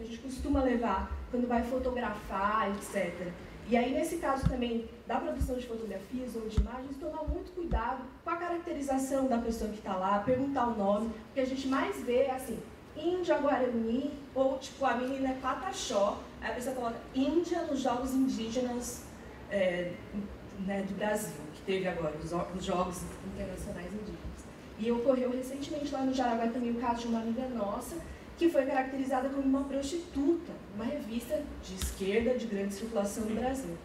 gente costuma levar quando vai fotografar, etc. E aí, nesse caso também, da produção de fotografias ou de imagens, tomar muito cuidado com a caracterização da pessoa que está lá, perguntar o nome, o que a gente mais vê é assim, Índia Guarani, ou tipo, a menina é Pataxó, aí a pessoa coloca Índia nos Jogos Indígenas né, do Brasil, que teve agora, os Jogos Internacionais Indígenas. E ocorreu recentemente lá no Jaraguá também o caso de uma amiga nossa, que foi caracterizada como uma prostituta, uma revista de esquerda de grande circulação no Brasil.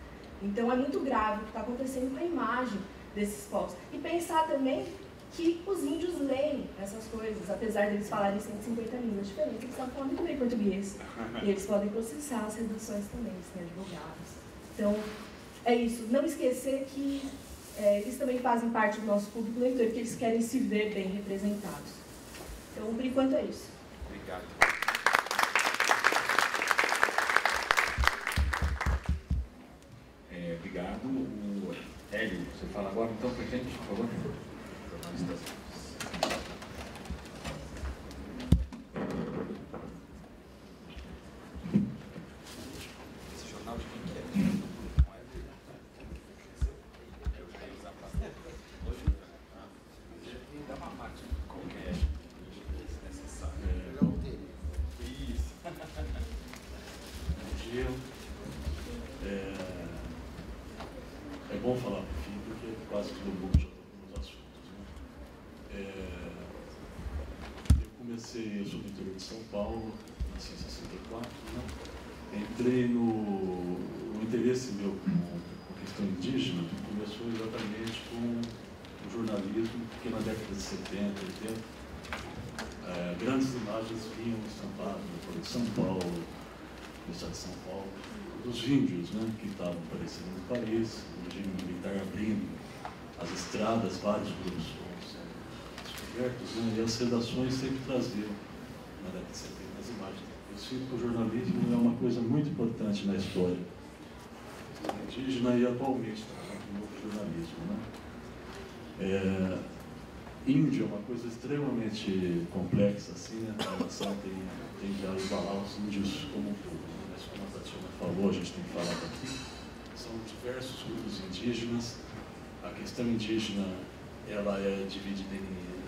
Então é muito grave o que está acontecendo com a imagem desses povos. E pensar também que os índios leem essas coisas, apesar deles falarem 150 línguas diferentes, eles estão falando muito bem português. E eles podem processar as redações também, eles têm advogados. Então, é isso. Não esquecer que eles também fazem parte do nosso público leitor, porque eles querem se ver bem representados. Então, por enquanto é isso. Obrigado. Obrigado. O Hélio, você fala agora então para a gente, por favor? Esse jornal de quem que é? Não é dele. Eu queria usar bastante. Hoje dá uma parte qualquer, se necessário. Isso. Bom dia. É bom falar por fim, porque quase todo mundo já tocou nos assuntos, né? Eu sou do interior de São Paulo, nasci em 64, né? Entrei o interesse meu com questão indígena começou exatamente com o jornalismo, porque na década de 70, 80, grandes imagens vinham estampadas na Folha de São Paulo, no estado de São Paulo, dos índios, né, que estavam aparecendo no país, o regime militar abrindo as estradas, vários grupos foram descobertos, né, e as redações sempre traziam, na década de 70, as imagens. Eu sinto que o jornalismo é uma coisa muito importante na história indígena e atualmente no novo jornalismo, né. Índio é uma coisa extremamente complexa, assim, né, a relação tem que igualar os índios como um todo, né, mas como a Tatiana falou, a gente tem falado aqui, são diversos grupos indígenas. A questão indígena, ela é dividida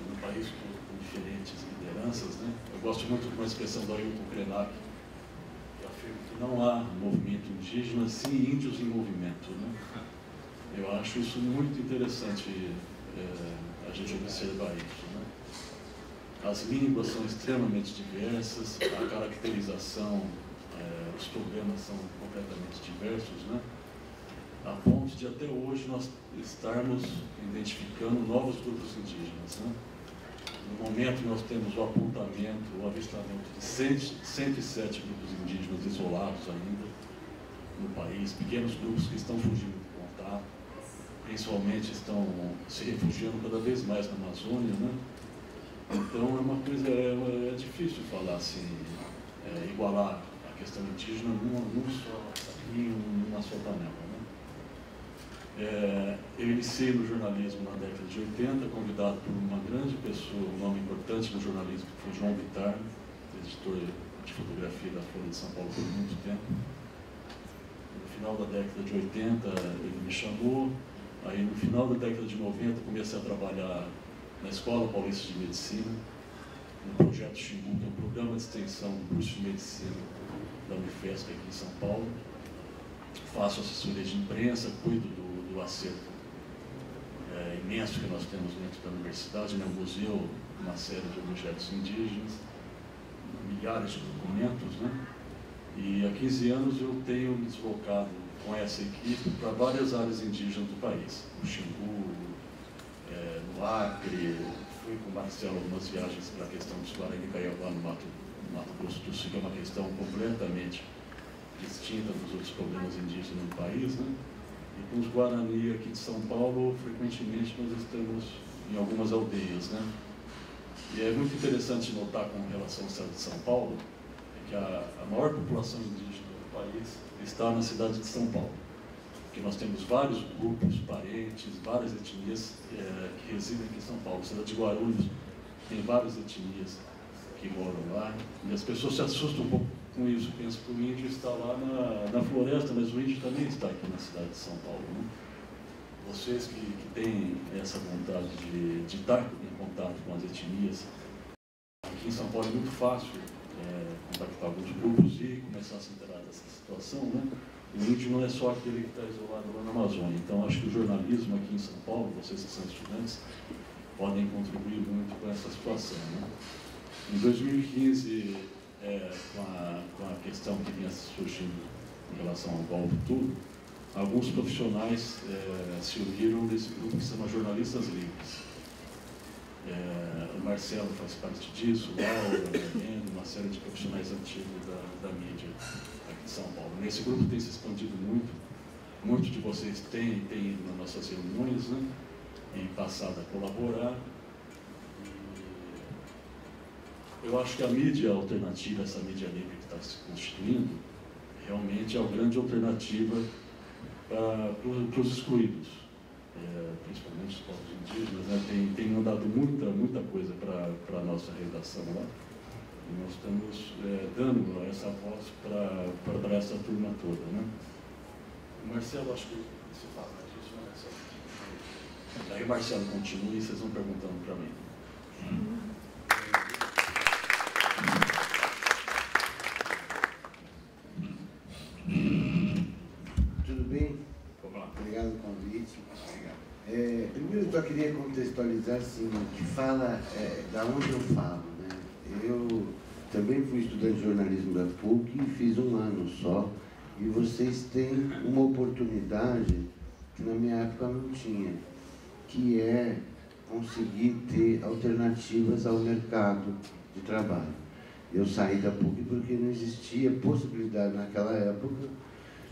no país por diferentes lideranças, né. Eu gosto muito de uma expressão do Ailton Krenak, que afirma que não há movimento indígena sem índios em movimento, né. Eu acho isso muito interessante, a gente observar isso, né? as línguas são extremamente diversas, a caracterização, os problemas são completamente diversos, né? A ponto de até hoje nós estarmos identificando novos grupos indígenas, né? No momento nós temos o apontamento, o avistamento de 107 grupos indígenas isolados ainda no país, pequenos grupos que estão fugindo do contato, principalmente estão se refugiando cada vez mais na Amazônia, né? Então é uma coisa, é difícil falar assim, igualar a questão indígena numa só panela, né? Eu iniciei no jornalismo na década de 80, convidado por uma grande pessoa, um nome importante no jornalismo, que foi João Vitar, editor de fotografia da Folha de São Paulo por muito tempo. No final da década de 80 ele me chamou, aí no final da década de 90 comecei a trabalhar na Escola Paulista de Medicina, no projeto Xingu, que é um programa de extensão do curso de Medicina da Unifesp aqui em São Paulo. Faço assessoria de imprensa, cuido do acervo imenso que nós temos dentro da universidade, né? Um museu, uma série de objetos indígenas, milhares de documentos, né? E há 15 anos eu tenho me deslocado com essa equipe para várias áreas indígenas do país, no Xingu, no Acre, fui com o Marcelo algumas viagens para a questão dos Guarani Kaiowá no Mato Grosso do Sul, que é uma questão completamente distinta dos outros problemas indígenas no país, né? E com os Guarani aqui de São Paulo, frequentemente nós estamos em algumas aldeias, né? E é muito interessante notar com relação ao estado de São Paulo, que a maior população indígena do país está na cidade de São Paulo. Porque nós temos vários grupos, parentes, várias etnias que residem aqui em São Paulo. A cidade de Guarulhos tem várias etnias que moram lá, e as pessoas se assustam um pouco com isso, pensam que o índio está lá na floresta, mas o índio também está aqui na cidade de São Paulo, né? Vocês que têm essa vontade de estar em contato com as etnias, aqui em São Paulo é muito fácil contactar alguns grupos e começar a se interar dessa situação, né? O índio não é só aquele que está isolado lá na Amazônia. Então, acho que o jornalismo aqui em São Paulo, vocês que são estudantes, podem contribuir muito com essa situação, né? Em 2015, com a questão que vinha surgindo em relação ao golpe e tudo, alguns profissionais se uniram nesse grupo que se chama Jornalistas Livres. O Marcelo faz parte disso, o Laura, uma série de profissionais antigos da mídia aqui de São Paulo. Nesse grupo tem se expandido muito, muitos de vocês têm ido nas nossas reuniões, né, e passado a colaborar. Eu acho que a mídia alternativa, essa mídia livre que está se constituindo, realmente é a grande alternativa para os excluídos, principalmente os povos indígenas, né? Tem mandado muita coisa para a nossa redação lá. E nós estamos dando essa voz para essa turma toda, né? O Marcelo, acho que você fala disso, né, Marcelo? Aí o Marcelo continua e vocês vão perguntando para mim. Tudo bem? Vamos lá. Obrigado pelo convite. Obrigado. Primeiro eu só queria contextualizar assim, que fala da onde eu falo, né? Eu também fui estudante de jornalismo da PUC e fiz um ano só, e vocês têm uma oportunidade que na minha época não tinha, que é conseguir ter alternativas ao mercado de trabalho. Eu saí da PUC porque não existia possibilidade naquela época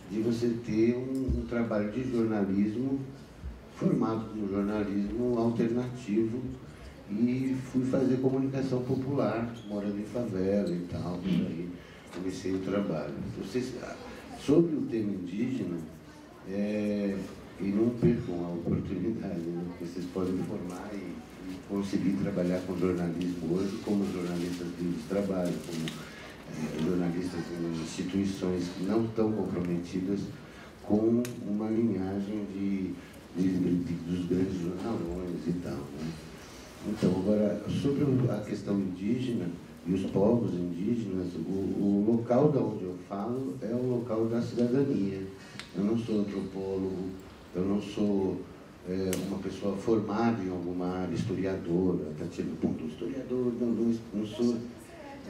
de você ter um trabalho de jornalismo formado como jornalismo alternativo, e fui fazer comunicação popular, morando em favela e tal, por aí comecei o trabalho. Sobre o tema indígena, e não percam a oportunidade, né? Porque vocês podem formar e conseguir trabalhar com jornalismo hoje, como jornalistas livres trabalham, como jornalistas em instituições que não estão comprometidas com uma linhagem dos grandes jornalões e tal, né? Então, agora, sobre a questão indígena e os povos indígenas, o local de onde eu falo é o local da cidadania. Eu não sou antropólogo, eu não sou uma pessoa formada em alguma área, historiadora, está tirando ponto, historiador, não sou.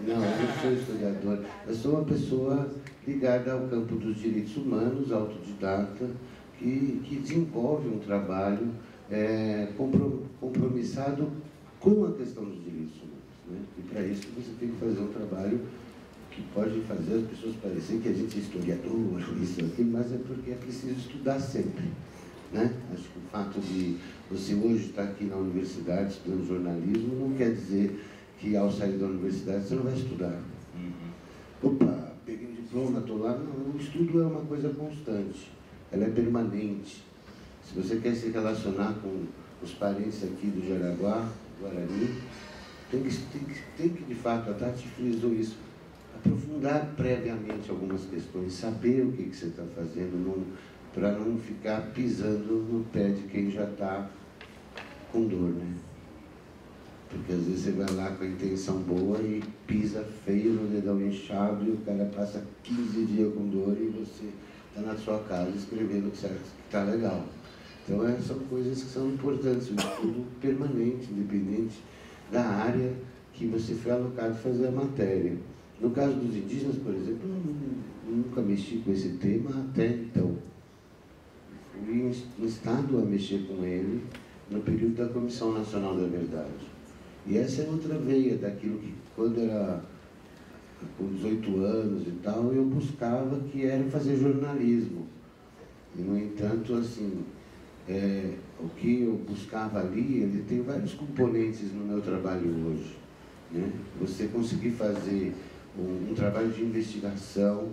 Não, eu não sou historiador. Eu sou uma pessoa ligada ao campo dos direitos humanos, autodidata, que desenvolve um trabalho compromissado com a questão dos direitos humanos, né? E para isso você tem que fazer um trabalho que pode fazer as pessoas parecerem que a gente é historiador, isso aqui, mas é porque é preciso estudar sempre, né? Acho que o fato de você hoje estar aqui na universidade estudando jornalismo não quer dizer que ao sair da universidade você não vai estudar. Opa, peguei um diploma, estou lá. Não, o estudo é uma coisa constante, ela é permanente. Se você quer se relacionar com os parentes aqui do Jaraguá, Guarani, tem que de fato, a Tati frisou isso, aprofundar previamente algumas questões, saber o que você está fazendo, para não ficar pisando no pé de quem já está com dor, né? Porque às vezes você vai lá com a intenção boa e pisa feio no dedão inchado e o cara passa 15 dias com dor e você está na sua casa escrevendo que está legal. Então são coisas que são importantes, um estudo permanente, independente da área que você foi alocado a fazer a matéria. No caso dos indígenas, por exemplo, eu nunca mexi com esse tema até então. Fui instado a mexer com ele no período da Comissão Nacional da Verdade. E essa é outra veia daquilo que, quando era com 18 anos e tal, eu buscava, que era fazer jornalismo. E, no entanto, assim, o que eu buscava ali, ele tem vários componentes no meu trabalho hoje, né? Você conseguir fazer um trabalho de investigação,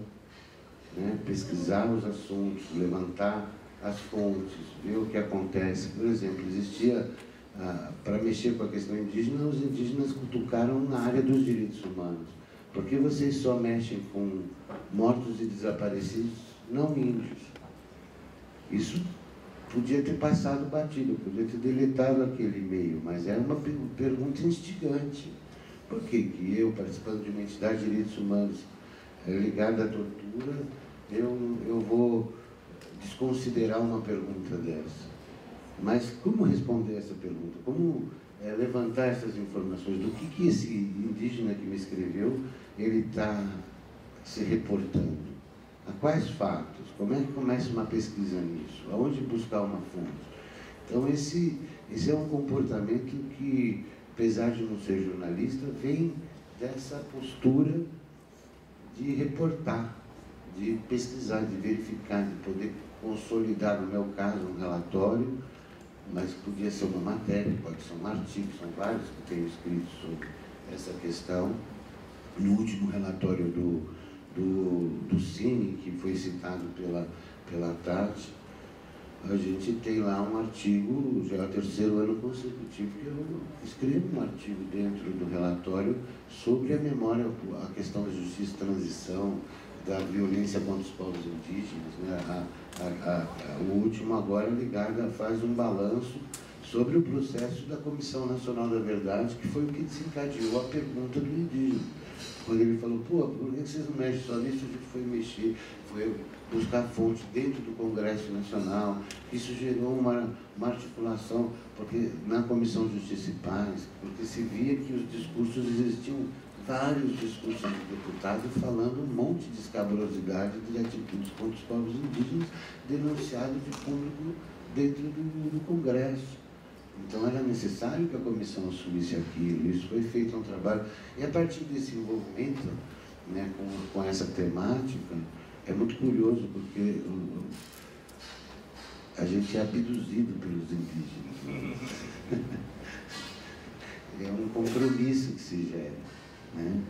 né? Pesquisar os assuntos, levantar as fontes, ver o que acontece. Por exemplo, existia... para mexer com a questão indígena, os indígenas cutucaram na área dos direitos humanos. Por que vocês só mexem com mortos e desaparecidos, não índios? Isso podia ter passado batido, podia ter deletado aquele e-mail, mas era uma pergunta instigante. Por que que eu, participando de uma entidade de direitos humanos ligada à tortura, eu vou desconsiderar uma pergunta dessa? Mas como responder essa pergunta? Como levantar essas informações? Do que esse indígena que me escreveu, ele está se reportando? A quais fatos? Como é que começa uma pesquisa nisso? Aonde buscar uma fonte? Então, esse é um comportamento que, apesar de não ser jornalista, vem dessa postura de reportar, de pesquisar, de verificar, de poder consolidar, no meu caso, um relatório, mas podia ser uma matéria, pode ser um artigo, são vários que tenho escrito sobre essa questão. No último relatório do Cine, que foi citado pela Tati, a gente tem lá um artigo, já é o 3º ano consecutivo, que eu escrevo um artigo dentro do relatório sobre a memória, a questão da justiça de transição, da violência contra os povos indígenas, né? O último agora ligado faz um balanço sobre o processo da Comissão Nacional da Verdade, que foi o que desencadeou a pergunta do indígena. Quando ele falou, pô, por que vocês não mexem só nisso? A gente foi mexer, foi buscar fonte dentro do Congresso Nacional. Isso gerou uma articulação, porque na Comissão de Justiça e Paz, porque se via que os discursos existiam, vários discursos de deputados falando um monte de escabrosidade de atitudes contra os povos indígenas denunciados de público dentro do Congresso. Então era necessário que a comissão assumisse aquilo, isso foi feito um trabalho. E a partir desse envolvimento, né, com essa temática, é muito curioso porque a gente é abduzido pelos indígenas. É um compromisso que se gera, né?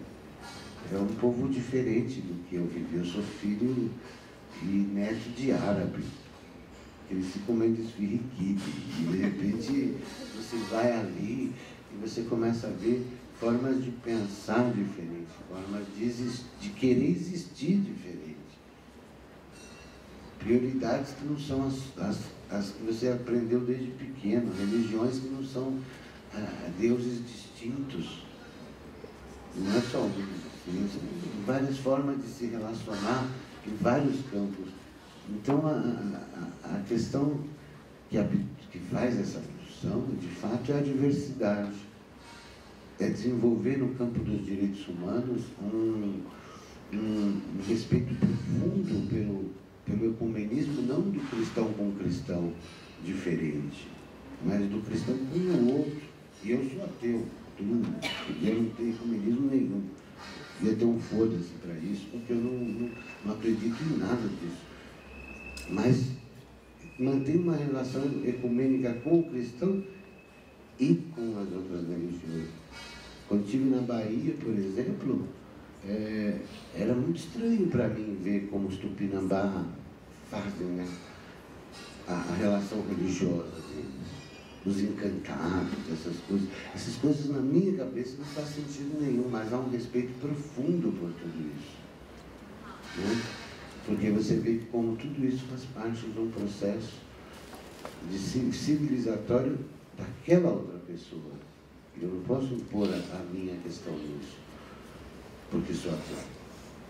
É um povo diferente do que eu vivi. Eu sou filho e neto de árabe. Cresci comendo esfirra e quibe. E de repente você vai ali e você começa a ver formas de pensar diferentes, formas de querer existir diferente. Prioridades que não são as que você aprendeu desde pequeno, religiões que não são deuses distintos. Não é só um deus distinto, são várias formas de se relacionar em vários campos. Então, a questão que faz essa função, de fato, é a diversidade. É desenvolver no campo dos direitos humanos um respeito profundo pelo ecumenismo, não do cristão com cristão diferente, mas do cristão com o outro. E eu sou ateu, porque eu não tenho ecumenismo nenhum. Devia ter um foda-se para isso, porque eu não acredito em nada disso. Mas manter uma relação ecumênica com o cristão e com as outras religiões. Quando estive na Bahia, por exemplo, era muito estranho para mim ver como os Tupinambá fazem, né, a relação religiosa deles, os encantados, essas coisas. Essas coisas na minha cabeça não faz sentido nenhum, mas há um respeito profundo por tudo isso, né? Porque você vê que como tudo isso faz parte de um processo de civilizatório daquela outra pessoa. Eu não posso impor a minha questão nisso, porque sou ateu.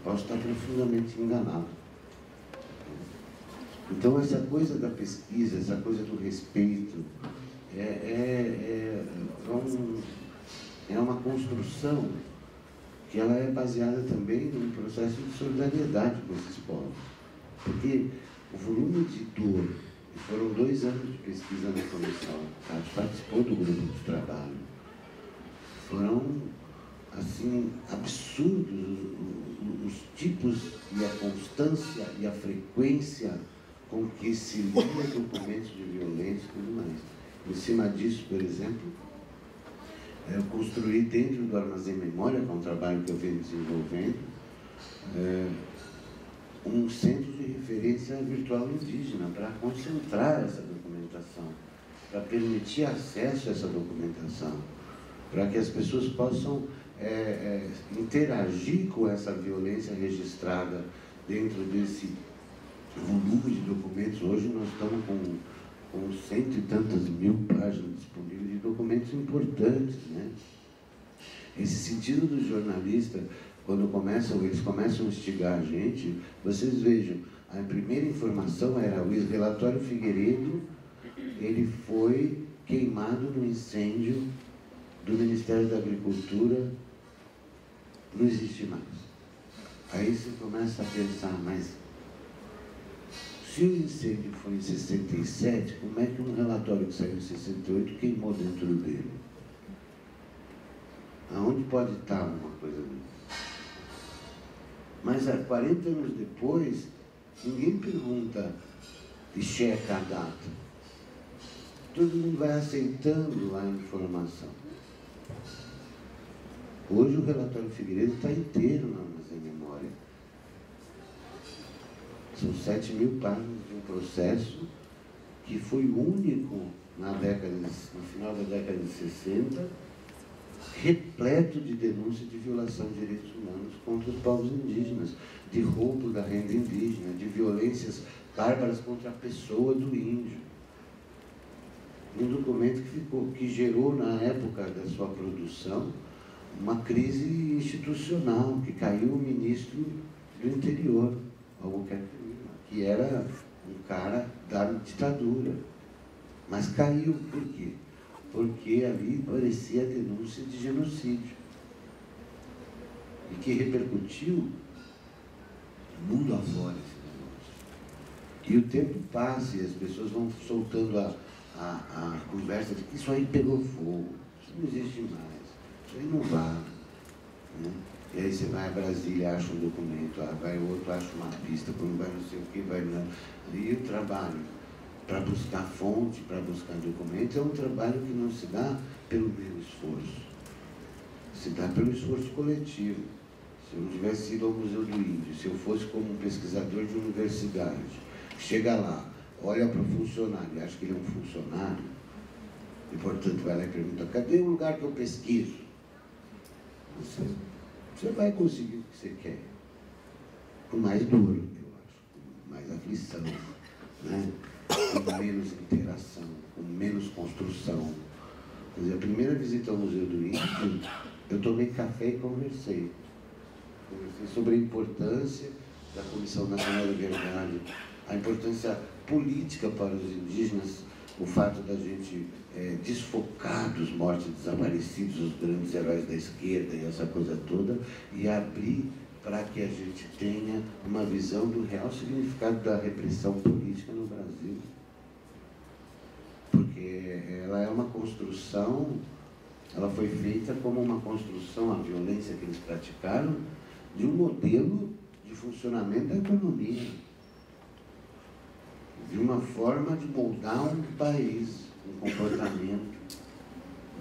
Posso estar profundamente enganado. Então, essa coisa da pesquisa, essa coisa do respeito, é uma construção que ela é baseada também num processo de solidariedade com esses povos. Porque o volume de dor, e foram 2 anos de pesquisa na comissão, a gente participou do grupo de trabalho, foram, assim, absurdos os tipos e a constância e a frequência com que se lia documentos de violência e tudo mais. Em cima disso, por exemplo, eu construí dentro do Armazém Memória, que é um trabalho que eu venho desenvolvendo, um centro de referência virtual indígena para concentrar essa documentação, para permitir acesso a essa documentação, para que as pessoas possam interagir com essa violência registrada dentro desse volume de documentos. Hoje nós estamos com 100 e tantas mil páginas disponíveis de documentos importantes, né? Esse sentido do jornalista, quando eles começam a instigar a gente, vocês vejam, a primeira informação era o relatório Figueiredo, ele foi queimado no incêndio do Ministério da Agricultura, não existe mais. Aí você começa a pensar, mas se o incêndio foi em 67, como é que um relatório que saiu em 68 queimou dentro dele? Aonde pode estar uma coisa dessa? Mas há 40 anos depois, ninguém pergunta e checa a data. Todo mundo vai aceitando a informação. Hoje o relatório Figueiredo está inteiro no Armazém Memória. São 7.000 páginas de um processo que foi único no final da década de 60, repleto de denúncias de violação de direitos humanos contra os povos indígenas, de roubo da renda indígena, de violências bárbaras contra a pessoa do índio. Um documento que gerou, na época da sua produção, uma crise institucional, que caiu o ministro do interior, Albuquerque Lima, que era um cara da ditadura. Mas caiu por quê? Porque ali parecia denúncia de genocídio. E que repercutiu no mundo afora esse negócio. E o tempo passa e as pessoas vão soltando a conversa de que isso aí pegou fogo, isso não existe mais, isso aí não vale, né? E aí você vai a Brasília, acha um documento, vai o outro, acha uma pista, quando vai não sei o que, vai não. E o trabalho para buscar fonte, para buscar documentos, é um trabalho que não se dá pelo meu esforço, se dá pelo esforço coletivo. Se eu não tivesse ido ao Museu do Índio, se eu fosse como um pesquisador de universidade, chega lá, olha para o funcionário e acha que ele é um funcionário, e portanto vai lá e pergunta, cadê o lugar que eu pesquiso? Você vai conseguir o que você quer, com mais dor, eu acho, com mais aflição, né? Com menos interação, com menos construção. Quer dizer, a primeira visita ao Museu do Índio, eu tomei café e conversei. Conversei sobre a importância da Comissão Nacional da Verdade, a importância política para os indígenas o fato da gente desfocar dos mortos e desaparecidos, os grandes heróis da esquerda e essa coisa toda, e abrir para que a gente tenha uma visão do real significado da repressão política no Brasil. Porque ela é uma construção, ela foi feita como uma construção, a violência que eles praticaram, de um modelo de funcionamento da economia, de uma forma de moldar um país, um comportamento.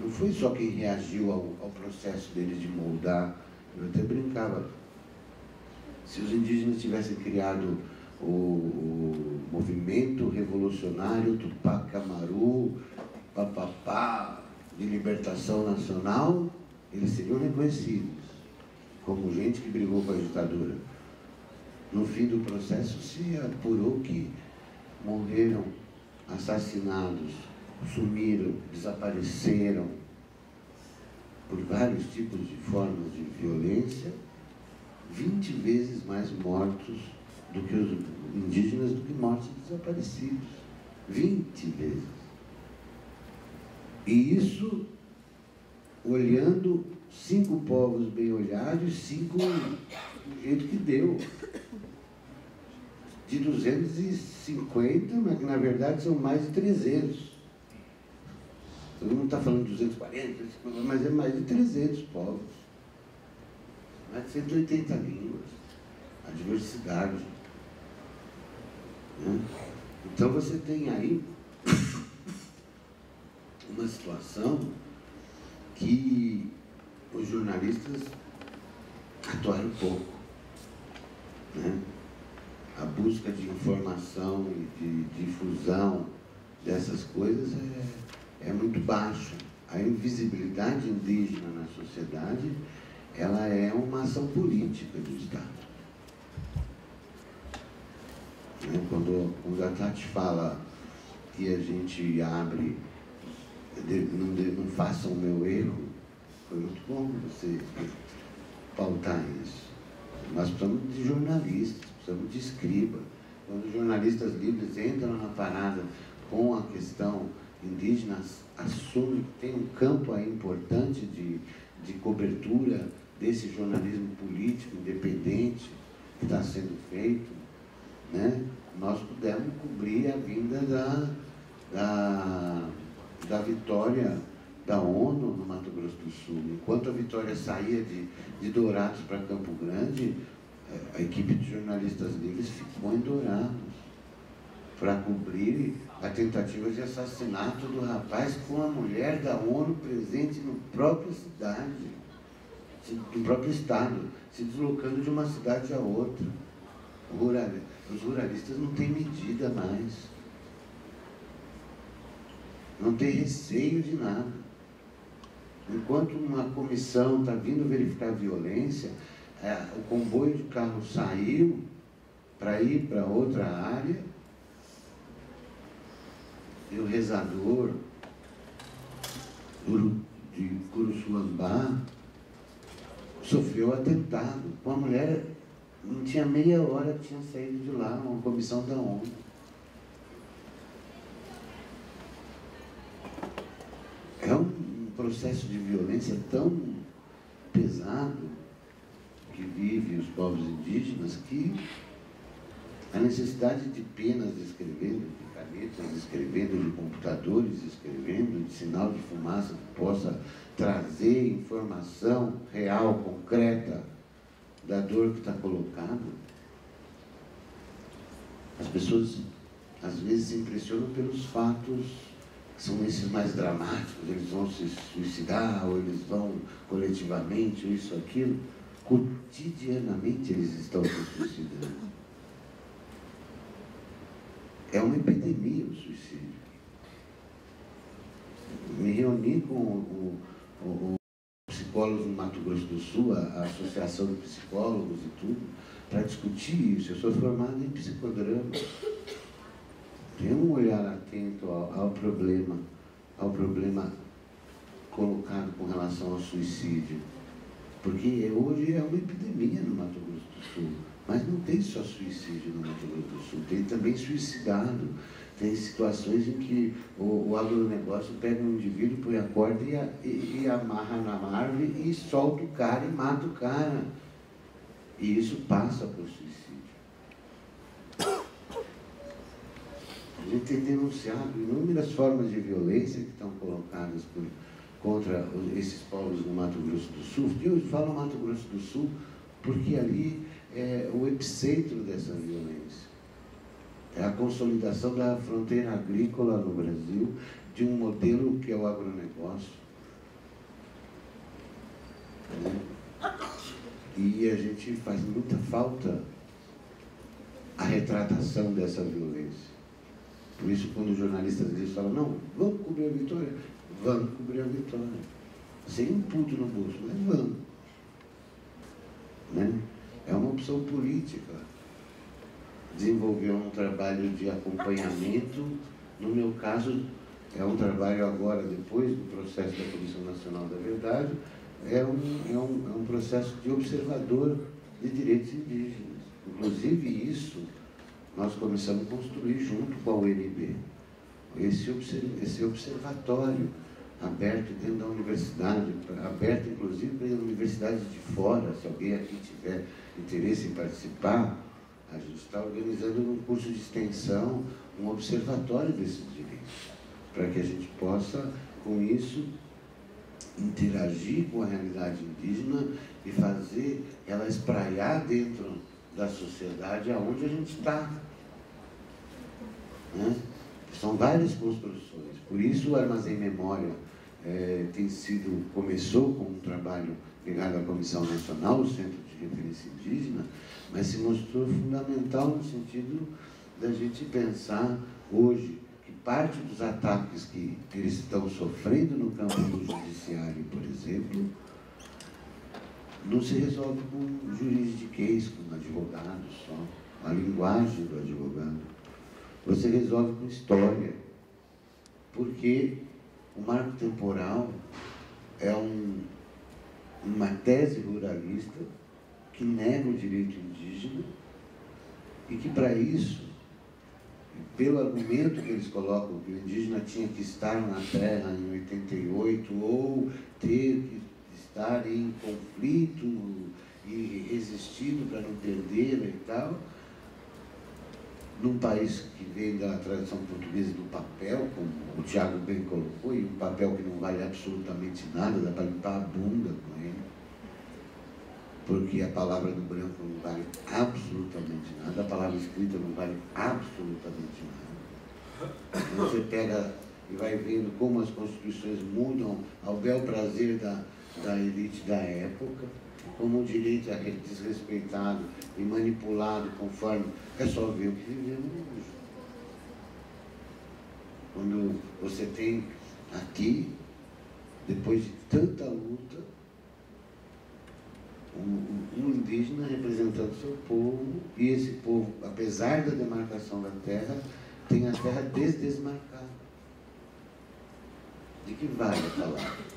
Não foi só quem reagiu ao processo deles de moldar. Eu até brincava, se os indígenas tivessem criado o movimento revolucionário Tupac Amaru, papapá, de libertação nacional, eles seriam reconhecidos como gente que brigou com a ditadura. No fim do processo se apurou que morreram assassinados, sumiram, desapareceram por vários tipos de formas de violência, 20 vezes mais mortos do que os indígenas, do que mortos e desaparecidos. 20 vezes. E isso olhando 5 povos bem olhados, 5 do jeito que deu. De 250, mas que na verdade são mais de 300. Todo mundo está falando de 240, mas é mais de 300 povos. Mais de 180 línguas. A diversidade. Né? Então você tem aí uma situação que os jornalistas atuaram pouco. Né? A busca de informação e de difusão dessas coisas é muito baixa. A invisibilidade indígena na sociedade, ela é uma ação política do Estado. Né? Quando a Tati fala que a gente abre, não façam o meu erro, foi muito bom você pautar isso. Nós precisamos de jornalistas, precisamos de escriba. Quando os jornalistas livres entram na parada com a questão indígena, assumem que tem um campo aí importante de cobertura desse jornalismo político independente que está sendo feito, né? Nós pudemos cobrir a vinda da vitória da ONU no Mato Grosso do Sul. Enquanto a Vitória saía de Dourados para Campo Grande, a equipe de jornalistas livres ficou em Dourados para cobrir a tentativa de assassinato do rapaz com a mulher da ONU presente no próprio cidade, no próprio estado, se deslocando de uma cidade a outra. Os ruralistas não têm medida mais. Não tem receio de nada. Enquanto uma comissão está vindo verificar a violência, o comboio de carro saiu para ir para outra área e o rezador de Curuçuambá sofreu atentado. Uma mulher, não tinha meia hora que tinha saído de lá, uma comissão da ONU. É um processo de violência tão pesado que vive os povos indígenas que a necessidade de penas escrevendo, de canetas escrevendo, de computadores escrevendo, de sinal de fumaça que possa trazer informação real, concreta da dor que está colocada. As pessoas às vezes se impressionam pelos fatos que são esses mais dramáticos, eles vão se suicidar, ou eles vão coletivamente, ou isso, aquilo. Cotidianamente eles estão se suicidando. É uma epidemia o suicídio. Me reuni com psicólogos no Mato Grosso do Sul, a Associação de Psicólogos e tudo, para discutir isso. Eu sou formado em psicodrama. Tem um olhar atento ao problema colocado com relação ao suicídio. Porque hoje é uma epidemia no Mato Grosso do Sul. Mas não tem só suicídio no Mato Grosso do Sul, tem também suicidado. Tem situações em que o agronegócio pega um indivíduo, põe a corda e amarra na árvore e solta o cara e mata o cara. E isso passa por suicídio. A gente tem denunciado inúmeras formas de violência que estão colocadas contra esses povos no Mato Grosso do Sul. E eu falo Mato Grosso do Sul porque ali é o epicentro dessa violência. É a consolidação da fronteira agrícola no Brasil, de um modelo que é o agronegócio. E a gente faz muita falta a retratação dessa violência. Por isso, quando os jornalistas deles falam, não, vamos cobrir a vitória, vamos cobrir a vitória. Sem um puto no bolso, mas vamos. Né? É uma opção política. Desenvolver um trabalho de acompanhamento, no meu caso, é um trabalho agora, depois do processo da Comissão Nacional da Verdade, é um processo de observador de direitos indígenas. Inclusive isso, nós começamos a construir junto com a UNB. Esse observatório aberto dentro da universidade, aberto inclusive para universidades de fora, se alguém aqui tiver interesse em participar, a gente está organizando um curso de extensão, um observatório desses direitos, para que a gente possa, com isso, interagir com a realidade indígena e fazer ela espraiar dentro da sociedade aonde a gente está. Né? São várias construções. Por isso o Armazém Memória começou com um trabalho ligado à Comissão Nacional, o Centro de Referência Indígena, mas se mostrou fundamental no sentido da gente pensar hoje que parte dos ataques que eles estão sofrendo no campo do judiciário, por exemplo, não se resolve com juridiquês, com advogado só, a linguagem do advogado. Você resolve com história, porque o marco temporal é uma tese ruralista que nega o direito indígena e que, para isso, pelo argumento que eles colocam, que o indígena tinha que estar na terra em 88 ou ter que estar em conflito e resistido para não perder e tal, num país que vem da tradição portuguesa do papel, como o Tiago bem colocou, e um papel que não vale absolutamente nada, dá para limpar a bunda com ele, porque a palavra do branco não vale absolutamente nada, a palavra escrita não vale absolutamente nada. Você pega e vai vendo como as constituições mudam ao bel prazer da elite da época, como o direito é desrespeitado e manipulado conforme... É só ver o que vivemos hoje. Quando você tem aqui, depois de tanta luta, um indígena representando seu povo, e esse povo, apesar da demarcação da terra, tem a terra desmarcada. De que vale a palavra?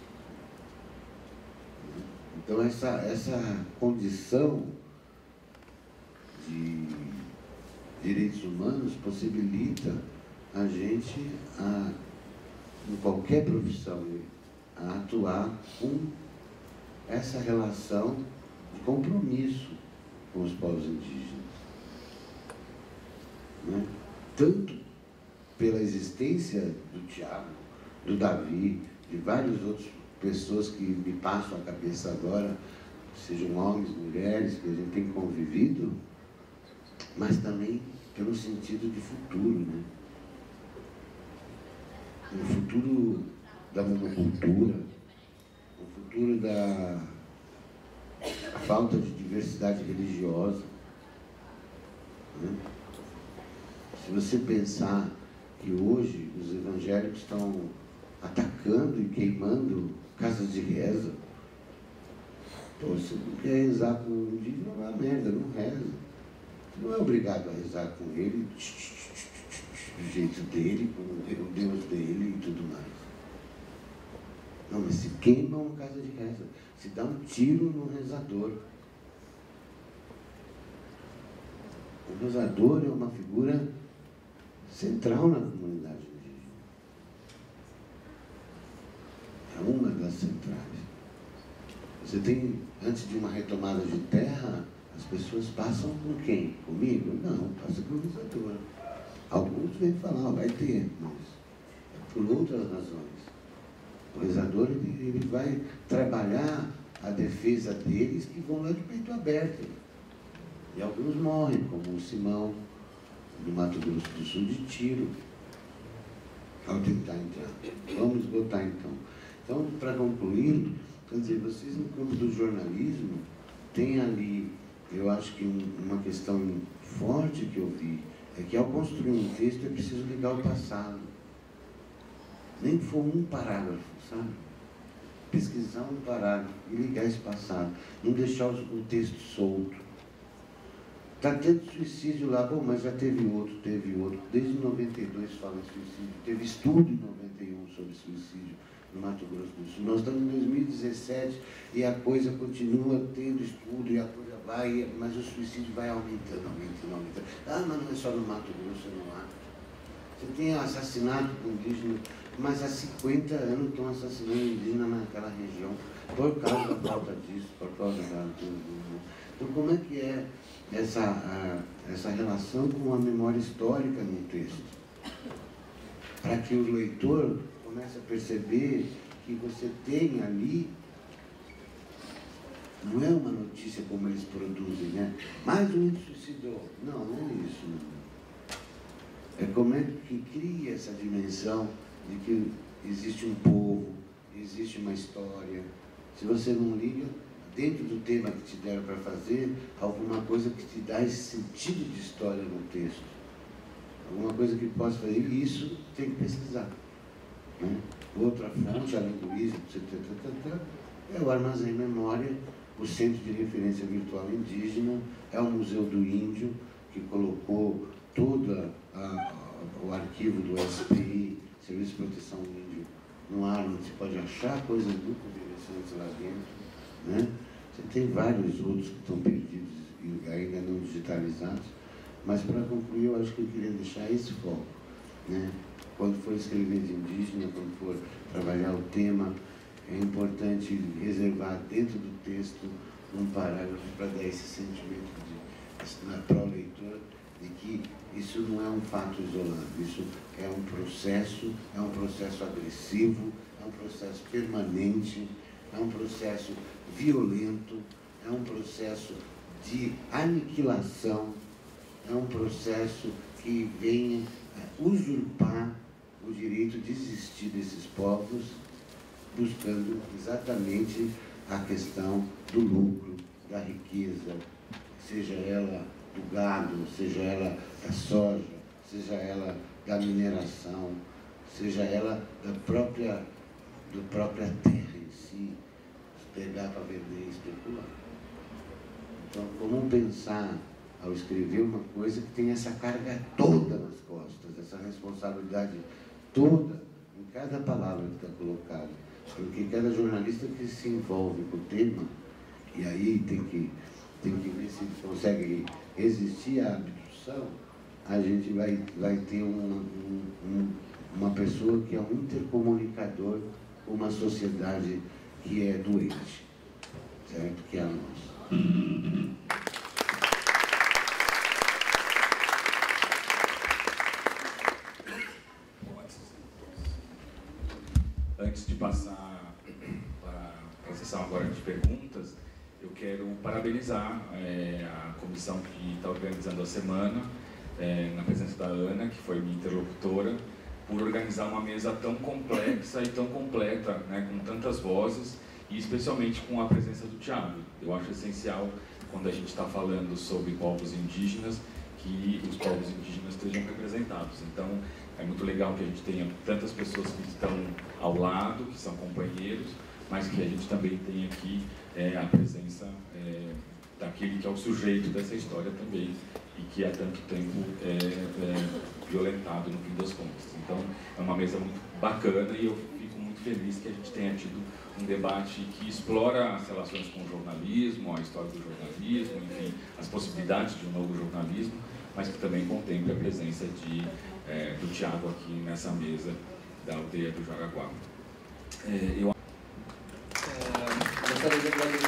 Então, essa condição de direitos humanos possibilita a gente, em qualquer profissão, a atuar com essa relação de compromisso com os povos indígenas. Né? Tanto pela existência do Tiago, do Davi, de várias outras pessoas que me passam a cabeça agora, sejam homens, mulheres, que a gente tem convivido, mas também pelo sentido de futuro, né? O futuro da monocultura, o futuro da falta de diversidade religiosa. Né? Se você pensar que hoje os evangélicos estão atacando e queimando casas de reza, então, você não quer rezar com o indígena, não é uma merda, não reza. Você não é obrigado a rezar com ele, do jeito dele, com o Deus dele e tudo mais. Não, mas se queima uma casa de reza, se dá um tiro no rezador. O rezador é uma figura central na comunidade indígena. É uma das centrais. Você tem, antes de uma retomada de terra, as pessoas passam com quem? Comigo? Não, passa com o rezador. Alguns vêm falar, vai ter, mas é por outras razões. O rezador ele vai trabalhar a defesa deles que vão lá de peito aberto. E alguns morrem, como o Simão, no Mato Grosso do Sul, de tiro, ao tentar entrar. Vamos esgotar então. Então, para concluir, quer dizer, vocês no campo do jornalismo têm ali, eu acho que uma questão forte que eu vi, é que ao construir um texto é preciso ligar o passado. Nem que for um parágrafo, sabe? Pesquisar um parágrafo e ligar esse passado. Não deixar o texto solto. Está tendo suicídio lá, bom, mas já teve outro. Desde 92 fala em suicídio. Teve estudo em 91 sobre suicídio no Mato Grosso do Sul. Nós estamos em 2017 e a coisa continua tendo estudo e a coisa vai, mas o suicídio vai aumentando. Ah, mas não é só no Mato Grosso, não há. Você tem assassinato com indígena, mas há 50 anos estão assassinando indígena naquela região por causa da falta disso, por causa da... Então, como é que é essa relação com a memória histórica no texto? Para que o leitor comece a perceber que você tem ali, não é uma notícia como eles produzem, né? Mais um suicidou. Não é isso. É como é que cria essa dimensão de que existe um povo, existe uma história. Se você não liga, dentro do tema que te deram para fazer, alguma coisa que te dá esse sentido de história no texto. Alguma coisa que possa fazer isso, tem que pesquisar. Né? Outra fonte, além do ISO, é o Armazém Memória, o Centro de Referência Virtual Indígena, é o Museu do Índio, que colocou todo o arquivo do SPI, Serviço de Proteção Índio, no ar, onde se pode achar coisas muito interessantes lá dentro. Né? Você tem vários outros que estão perdidos e ainda não digitalizados, mas para concluir, eu acho que eu queria deixar esse foco. Né? Quando for escrever de indígena, quando for trabalhar o tema, é importante reservar dentro do texto um parágrafo para dar esse sentimento para o leitor de que isso não é um fato isolado, isso é um processo agressivo, é um processo permanente, é um processo violento, é um processo de aniquilação, é um processo que vem usurpar o direito de existir desses povos, buscando exatamente a questão do lucro, da riqueza, seja ela do gado, seja ela da soja, seja ela da mineração, seja ela da própria terra em si, pegar para vender e especular. Então, como pensar ao escrever uma coisa que tem essa carga toda nas costas, essa responsabilidade toda em cada palavra que está colocada? Porque cada jornalista que se envolve com o tema, e aí tem que ver se consegue resistir à abdução, a gente vai ter uma pessoa que é um intercomunicador com uma sociedade que é doente, certo? Que é a nossa. Antes de passar para a sessão agora de perguntas, eu quero parabenizar a comissão que está organizando a semana, na presença da Ana, que foi minha interlocutora, por organizar uma mesa tão complexa e tão completa, né, com tantas vozes, e especialmente com a presença do Thiago. Eu acho essencial, quando a gente está falando sobre povos indígenas, que os povos indígenas estejam representados. Então, é muito legal que a gente tenha tantas pessoas que estão ao lado, que são companheiros, mas que a gente também tem aqui a presença daquele que é o sujeito dessa história também, e que há tanto tempo é violentado no fim das contas. Então, é uma mesa muito bacana e eu fico muito feliz que a gente tenha tido um debate que explora as relações com o jornalismo, a história do jornalismo, enfim, as possibilidades de um novo jornalismo, mas que também contemple a presença do Thiago aqui nessa mesa da aldeia do Jaraguá. Gostaria de agradecer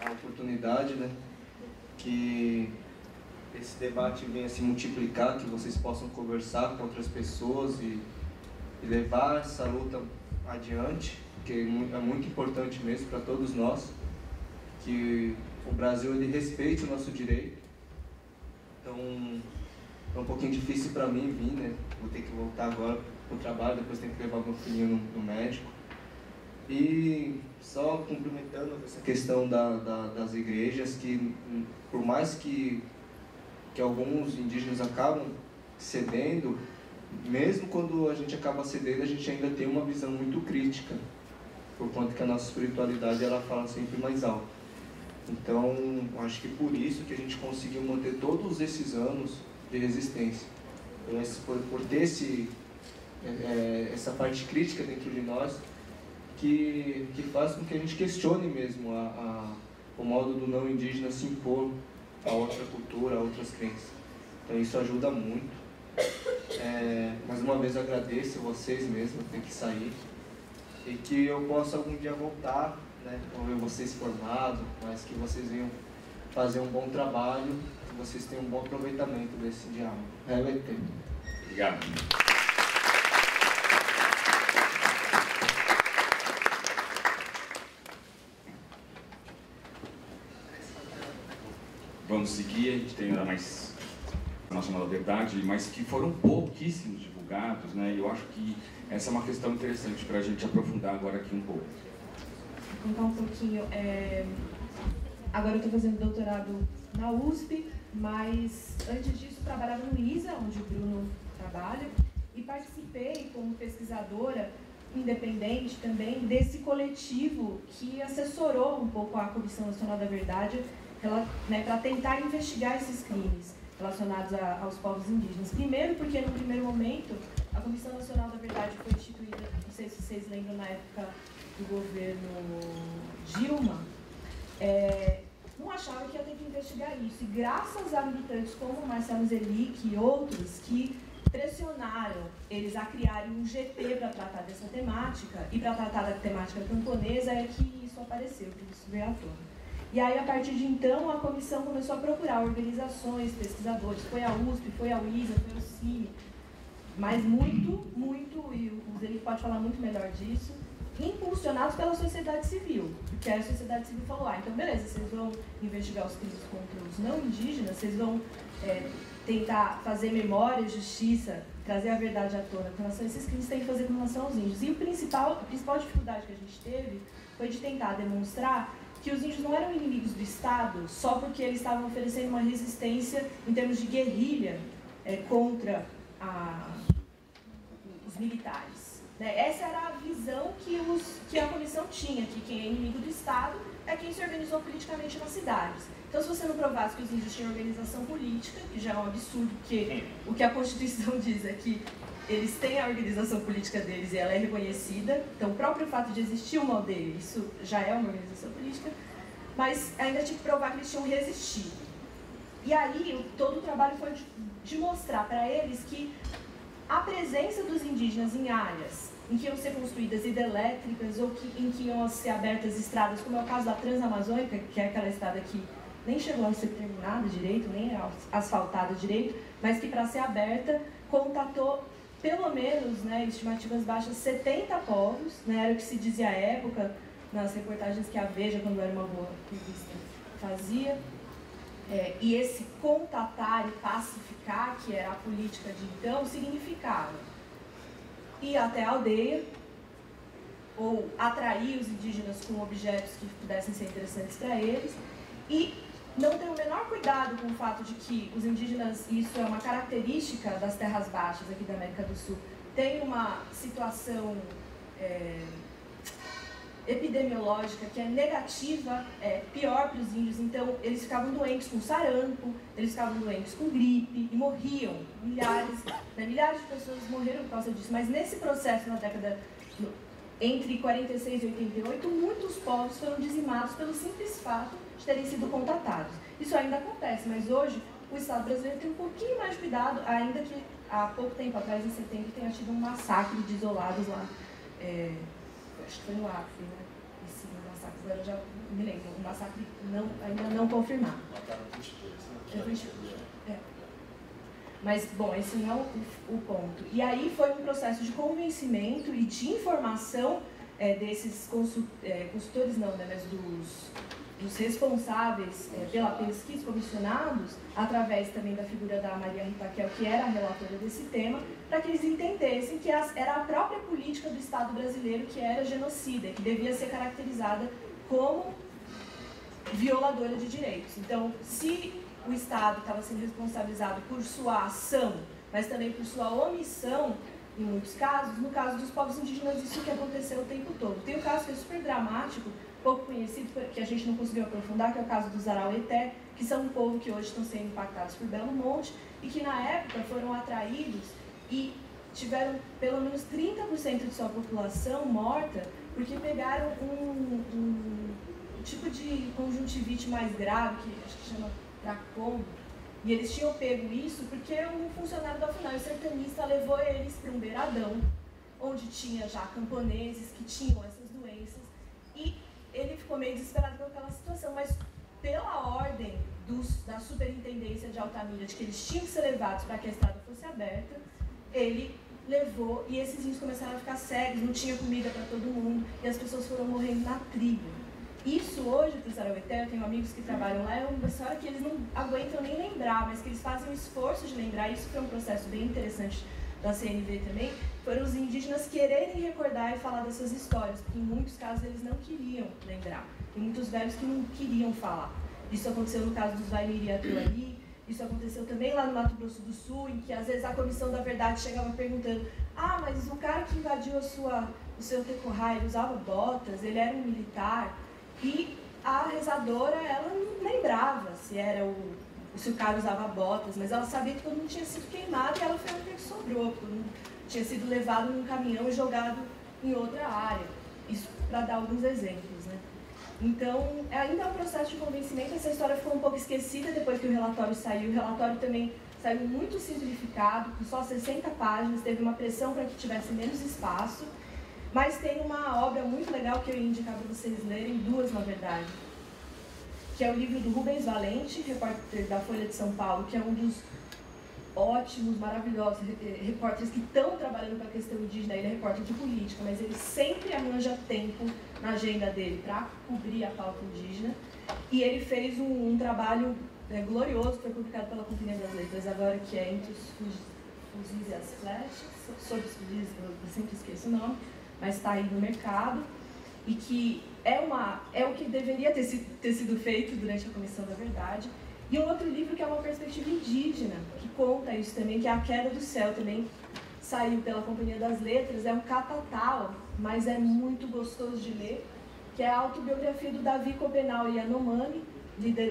a oportunidade, né, que esse debate venha se multiplicar, que vocês possam conversar com outras pessoas e levar essa luta adiante, que é muito importante mesmo para todos nós, que o Brasil ele respeite o nosso direito. Então, é um pouquinho difícil para mim vir, né? Vou ter que voltar agora para o trabalho, depois tenho que levar meu filhinho no médico. E só complementando essa questão das igrejas, que por mais que alguns indígenas acabam cedendo, mesmo quando a gente acaba cedendo, a gente ainda tem uma visão muito crítica, por conta que a nossa espiritualidade ela fala sempre mais alto. Então, acho que por isso que a gente conseguiu manter todos esses anos de resistência. Por ter essa parte crítica dentro de nós, que faz com que a gente questione mesmo o modo do não indígena se impor a outra cultura, a outras crenças. Então isso ajuda muito. Mais uma vez agradeço vocês mesmo, ter que sair, e que eu possa algum dia voltar, né, ou ver vocês formados, mas que vocês venham fazer um bom trabalho, que vocês tenham um bom aproveitamento desse diálogo. Obrigado. Vamos seguir, a gente tem ainda mais Nacional da Verdade, mas que foram pouquíssimos divulgados, né? E eu acho que essa é uma questão interessante para a gente aprofundar agora aqui um pouco. Vou contar um pouquinho. Agora eu estou fazendo doutorado na USP, mas antes disso trabalhava no ISA, onde o Bruno trabalha, e participei como pesquisadora independente também desse coletivo que assessorou um pouco a Comissão Nacional da Verdade, para tentar investigar esses crimes relacionados aos povos indígenas. Primeiro, porque no primeiro momento a Comissão Nacional da Verdade foi instituída, não sei se vocês lembram, na época do governo Dilma, não achava que ia ter que investigar isso. E graças a militantes como Marcelo Zelic e outros que pressionaram eles a criarem um GT para tratar dessa temática, e para tratar da temática camponesa, é que isso apareceu, que isso veio à tona. E aí, a partir de então, a comissão começou a procurar organizações, pesquisadores, foi a USP, foi a UISA, foi o CIMI, mas muito, e o Zelic pode falar muito melhor disso, impulsionados pela sociedade civil, porque a sociedade civil falou, então beleza, vocês vão investigar os crimes contra os não indígenas, vocês vão tentar fazer memória, justiça, trazer a verdade à tona com relação a esses crimes, tem que fazer com relação aos índios. E a principal dificuldade que a gente teve foi de tentar demonstrar que os índios não eram inimigos do Estado só porque eles estavam oferecendo uma resistência em termos de guerrilha contra os militares. Essa era a visão que a comissão tinha, que quem é inimigo do Estado é quem se organizou politicamente nas cidades. Então, se você não provasse que os índios tinham organização política, que já é um absurdo, porque o que a Constituição diz é que eles têm a organização política deles e ela é reconhecida, então o próprio fato de existir uma aldeia, isso já é uma organização política, mas ainda tinha que provar que eles tinham resistido. E aí, todo o trabalho foi de mostrar para eles que a presença dos indígenas em áreas em que iam ser construídas hidrelétricas ou em que iam ser abertas estradas, como é o caso da Transamazônica, que é aquela estrada que nem chegou a ser terminada direito, nem é asfaltada direito, mas que para ser aberta contatou pelo menos, estimativas baixas, 70 povos, era o que se dizia à época, nas reportagens que a Veja, quando era uma boa revista, fazia. E esse contatar e pacificar, que era a política de então, significava ir até a aldeia, ou atrair os indígenas com objetos que pudessem ser interessantes para eles, e não ter o menor cuidado com o fato de que os indígenas, e isso é uma característica das terras baixas aqui da América do Sul, tem uma situação epidemiológica que é negativa, pior para os índios. Então, eles ficavam doentes com sarampo, eles ficavam doentes com gripe e morriam. Milhares de pessoas morreram por causa disso. Mas nesse processo, na década entre 46 e 88, muitos povos foram dizimados pelo simples fato de terem sido contatados. Isso ainda acontece, mas hoje o Estado brasileiro tem um pouquinho mais de cuidado, ainda que há pouco tempo atrás, em setembro, tenha tido um massacre de isolados lá, acho que foi no Acre, né? Esse massacre, agora eu já me lembro, um massacre ainda não confirmado. Mataram 22, né? 22. Mas, bom, esse não é o ponto. E aí foi um processo de convencimento e de informação desses consultores, não, né, mas dos responsáveis pela pesquisa, comissionados, através também da figura da Maria Rita Kel, que era a relatora desse tema, para que eles entendessem que era a própria política do Estado brasileiro que era genocida, que devia ser caracterizada como violadora de direitos. Então, se o Estado estava sendo responsabilizado por sua ação, mas também por sua omissão, em muitos casos, no caso dos povos indígenas, isso que aconteceu o tempo todo. Tem um caso que é super dramático, pouco conhecido, que a gente não conseguiu aprofundar, que é o caso dos Araueté, que são um povo que hoje estão sendo impactados por Belo Monte, e que na época foram atraídos e tiveram pelo menos 30% de sua população morta, porque pegaram um tipo de conjuntivite mais grave, que acho que chama tracoma, e eles tinham pego isso porque um funcionário da FUNAI, o sertanista, levou eles para um beiradão, onde tinha já camponeses que tinham essas doenças, e ele ficou meio desesperado com aquela situação, mas pela ordem da superintendência de Altamira, de que eles tinham que ser levados para que a estrada fosse aberta, ele levou, e esses índios começaram a ficar cegos, não tinha comida para todo mundo, e as pessoas foram morrendo na tribo. Isso hoje, para os Araueté, eu tenho amigos que trabalham lá, é uma história que eles não aguentam nem lembrar, mas que eles fazem um esforço de lembrar. Isso foi um processo bem interessante da CNV também, foram os indígenas quererem recordar e falar dessas histórias, porque em muitos casos eles não queriam lembrar, e muitos velhos que não queriam falar. Isso aconteceu no caso dos Vaimiri Atuari, isso aconteceu também lá no Mato Grosso do Sul, em que às vezes a Comissão da Verdade chegava perguntando: ah, mas o cara que invadiu o seu tecorá, ele usava botas, ele era um militar. E a rezadora, ela não lembrava se o cara usava botas, mas ela sabia que todo mundo tinha sido queimado e ela foi a única que sobrou, todo mundo tinha sido levado num caminhão e jogado em outra área. Isso para dar alguns exemplos, né? Então, ainda é um processo de convencimento. Essa história ficou um pouco esquecida depois que o relatório saiu. O relatório também saiu muito simplificado, com só 60 páginas, teve uma pressão para que tivesse menos espaço. Mas tem uma obra muito legal que eu ia indicar para vocês lerem, duas na verdade, que é o livro do Rubens Valente, repórter da Folha de São Paulo, que é um dos ótimos, maravilhosos repórteres que estão trabalhando para a questão indígena. Ele é repórter de política, mas ele sempre arranja tempo na agenda dele para cobrir a pauta indígena. E ele fez um trabalho glorioso, que foi publicado pela Companhia das Letras agora, que é Entre os Fuzis e as Flechas, sobre os fuzis, eu sempre esqueço o nome, mas está aí no mercado, e que é o que deveria ter sido feito durante a Comissão da Verdade. E um outro livro que é uma perspectiva indígena, que conta isso também, que é A Queda do Céu, também saiu pela Companhia das Letras, é um catatal, mas é muito gostoso de ler, que é a autobiografia do Davi Copenau Yanomami,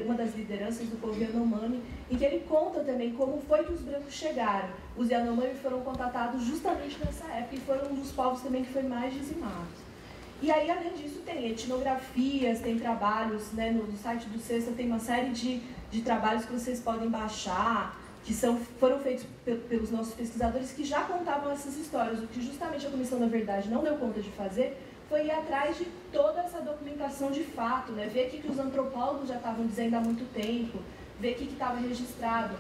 uma das lideranças do povo Yanomami, em que ele conta também como foi que os brancos chegaram. Os Yanomami foram contatados justamente nessa época e foram um dos povos também que foi mais dizimados. E aí, além disso, tem etnografias, tem trabalhos, né, no site do Cesta tem uma série de trabalhos que vocês podem baixar, que foram feitos pelos nossos pesquisadores que já contavam essas histórias. O que justamente a Comissão da Verdade não deu conta de fazer foi ir atrás de toda essa documentação de fato, né? Ver o que os antropólogos já estavam dizendo há muito tempo, ver o que estava registrado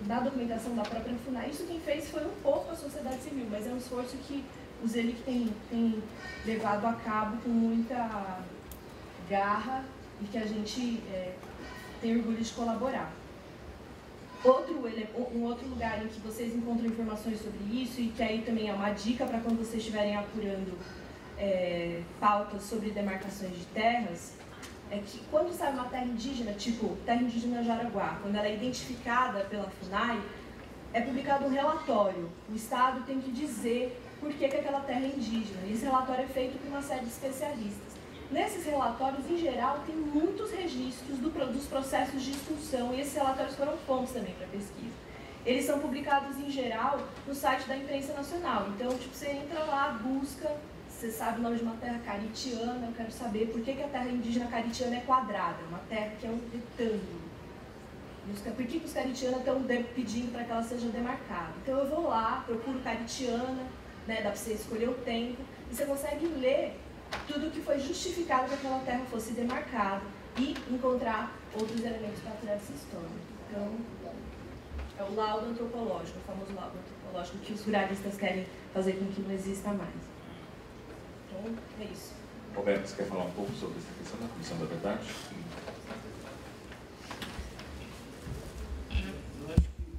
na documentação da própria FUNAI. Isso quem fez foi um pouco a sociedade civil, mas é um esforço que os ELIC têm levado a cabo com muita garra e que a gente tem orgulho de colaborar. Um outro lugar em que vocês encontram informações sobre isso, e que aí também é uma dica para quando vocês estiverem apurando pautas sobre demarcações de terras, é que quando sai uma terra indígena, tipo terra indígena Jaraguá, quando ela é identificada pela FUNAI, é publicado um relatório. O Estado tem que dizer por que aquela terra é indígena. E esse relatório é feito por uma série de especialistas. Nesses relatórios, em geral, tem muitos registros dos processos de expulsão, e esses relatórios foram fontes também para pesquisa. Eles são publicados, em geral, no site da imprensa nacional. Então, tipo, você entra lá, busca, você sabe o nome de uma terra caritiana, eu quero saber por que a terra indígena caritiana é quadrada, uma terra que é um retângulo. Por que os caritianos estão pedindo para que ela seja demarcada? Então eu vou lá, procuro caritiana, né, dá para você escolher o tempo, e você consegue ler tudo que foi justificado para que aquela terra fosse demarcada e encontrar outros elementos para criar essa história. Então, é o laudo antropológico, o famoso laudo antropológico que os ruralistas querem fazer com que não exista mais. Então, é isso. Roberto, você quer falar um pouco sobre essa questão da Comissão da Verdade? Eu acho que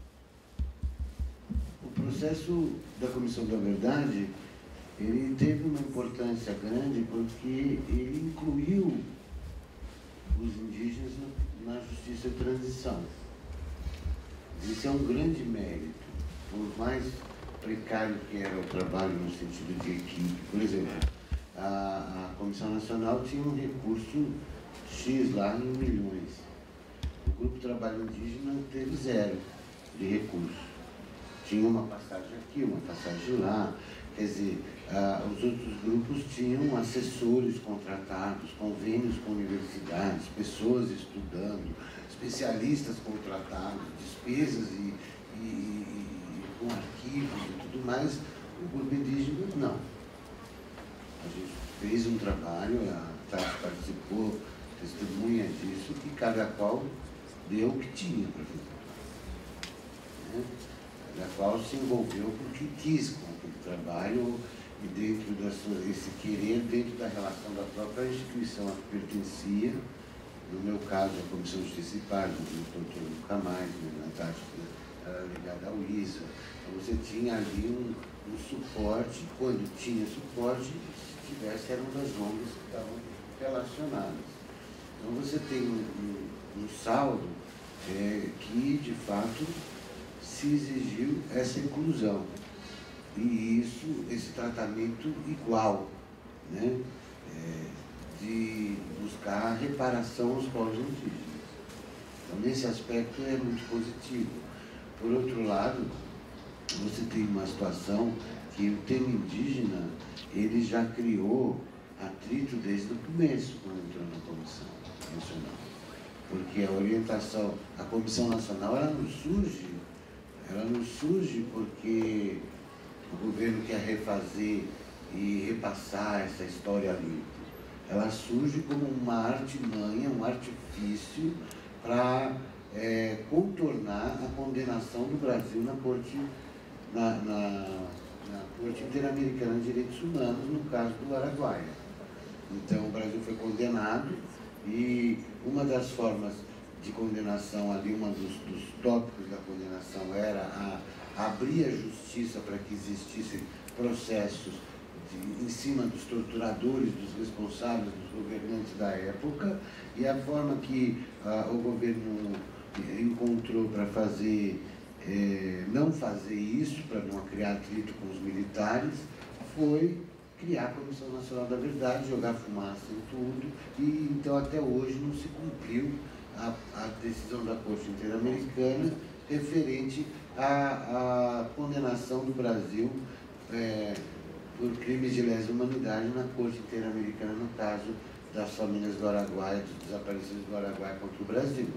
o processo da Comissão da Verdade, ele teve uma importância grande porque ele incluiu os indígenas na justiça de transição. Isso é um grande mérito, por mais precário que era o trabalho no sentido de equipe. Por exemplo, a Comissão Nacional tinha um recurso X lá em milhões. O Grupo de Trabalho Indígena teve 0 de recurso. Tinha uma passagem aqui, uma passagem lá. Quer dizer, os outros grupos tinham assessores contratados, convênios com universidades, pessoas estudando, especialistas contratados, despesas e com arquivos e tudo mais. O grupo indígena, não. A gente fez um trabalho, a Tati participou, testemunha disso, que cada qual deu o que tinha para fazer. Né? Cada qual se envolveu porque quis com aquele trabalho e dentro esse querer, dentro da relação da própria instituição a que pertencia. No meu caso, a Comissão de Justiça e Paz, no doutor nunca mais, na Tati era ligada ao ISA. Então você tinha ali um suporte, quando tinha suporte, se tivesse, eram das ONGs que estavam relacionadas. Então você tem um saldo que, de fato, se exigiu essa inclusão. E esse tratamento igual, né? De buscar a reparação aos povos indígenas. Então, nesse aspecto, é muito positivo. Por outro lado, você tem uma situação que o tema indígena, ele já criou atrito desde o começo, quando entrou na Comissão Nacional. Porque a orientação, a Comissão Nacional, ela não surge porque o governo quer refazer e repassar essa história limpa. Ela surge como uma artimanha, um artifício para contornar a condenação do Brasil na Corte Interamericana de Direitos Humanos, no caso do Araguaia. Então, o Brasil foi condenado e uma das formas de condenação ali, um dos tópicos da condenação era abrir a justiça para que existissem processos em cima dos torturadores, dos responsáveis, dos governantes da época, e a forma que o governo encontrou para não fazer isso, para não criar atrito com os militares, foi criar a Comissão Nacional da Verdade, jogar fumaça em tudo, e então até hoje não se cumpriu a decisão da Corte Interamericana referente à condenação do Brasil por crimes de lesa humanidade na Corte Interamericana, no caso das famílias do Araguaia, dos desaparecidos do Araguaia contra o Brasil.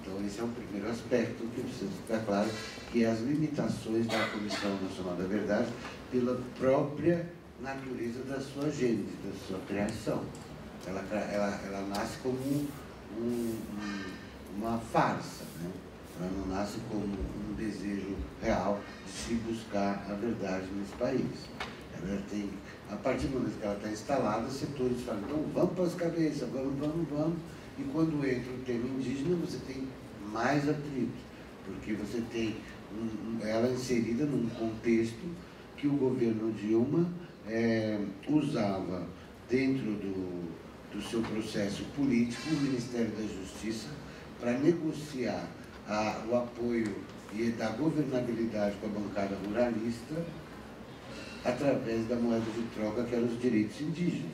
Então, esse é o primeiro aspecto que precisa ficar claro, que é as limitações da Comissão Nacional da Verdade pela própria natureza da sua gênese, da sua criação. Ela nasce como uma farsa, né? Ela não nasce como um desejo real de se buscar a verdade nesse país. Ela tem, a partir do momento que ela está instalada, setores falam, então vamos para as cabeças, vamos. E quando entra o tema indígena, você tem mais atrito, porque você tem ela inserida num contexto que o governo Dilma usava dentro do seu processo político, o Ministério da Justiça, para negociar o apoio e da governabilidade com a bancada ruralista através da moeda de troca, que eram os direitos indígenas.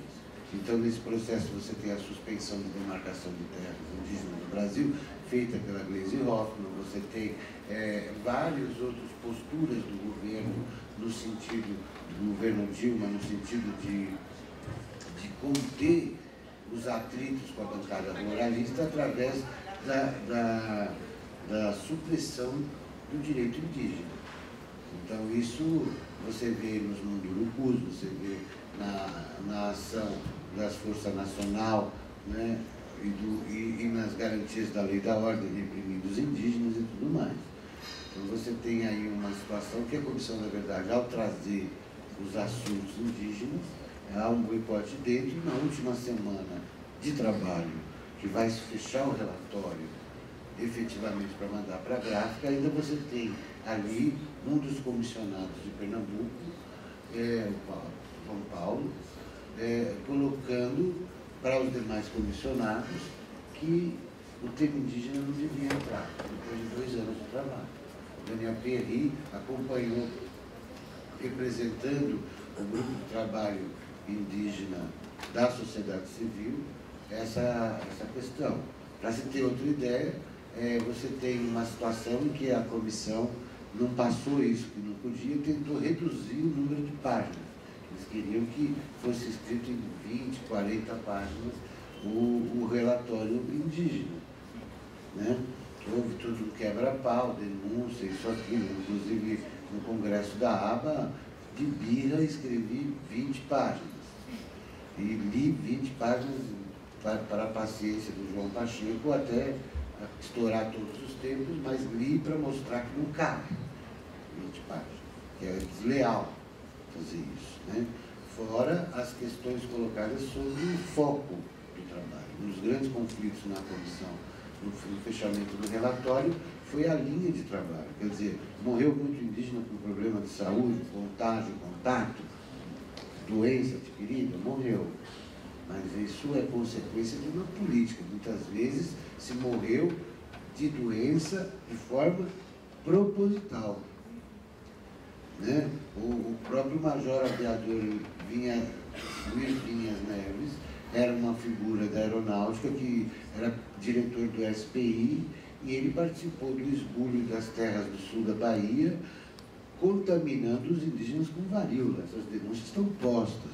Então, nesse processo, você tem a suspensão de demarcação de terras indígenas no Brasil, feita pela Gleisi Hoffmann. Você tem várias outras posturas do governo, no sentido do governo Dilma, no sentido de conter os atritos com a bancada ruralista através da supressão do direito indígena. Então, isso você vê nos Mundurucus, você vê na ação das Forças Nacional, né, e nas garantias da lei da ordem, reprimindo os indígenas e tudo mais. Então, você tem aí uma situação que a comissão, na verdade, ao trazer os assuntos indígenas, há um boicote dentro. E na última semana de trabalho, que vai se fechar o relatório efetivamente para mandar para a gráfica, ainda você tem ali um dos comissionados de Pernambuco, São Paulo, colocando para os demais comissionados que o tema indígena não devia entrar, depois de 2 anos de trabalho. Daniel Perry acompanhou, representando o grupo de trabalho indígena da sociedade civil, essa questão. Para se ter outra ideia, você tem uma situação em que a comissão não passou isso que não podia, tentou reduzir o número de páginas. Eles queriam que fosse escrito em 20, 40 páginas o relatório indígena, né? Houve tudo um quebra-pau, denúncia, isso aqui, inclusive no Congresso da ABA, de birra, escrevi 20 páginas. E li 20 páginas para a paciência do João Pacheco, até estourar todos os tempos, mas li para mostrar que não cabe 20 páginas, que é desleal fazer isso, né? Fora as questões colocadas sobre o foco do trabalho. Um dos grandes conflitos na comissão, no fechamento do relatório, foi a linha de trabalho. Quer dizer, morreu muito indígena com problema de saúde, contágio, contato, doença adquirida, morreu. Mas isso é consequência de uma política. Muitas vezes se morreu de doença de forma proposital, né? O próprio major aviador Luiz Vinhas Neves era uma figura da aeronáutica que era diretor do SPI, e ele participou do esbulho das terras do sul da Bahia, contaminando os indígenas com varíola. Essas denúncias estão postas,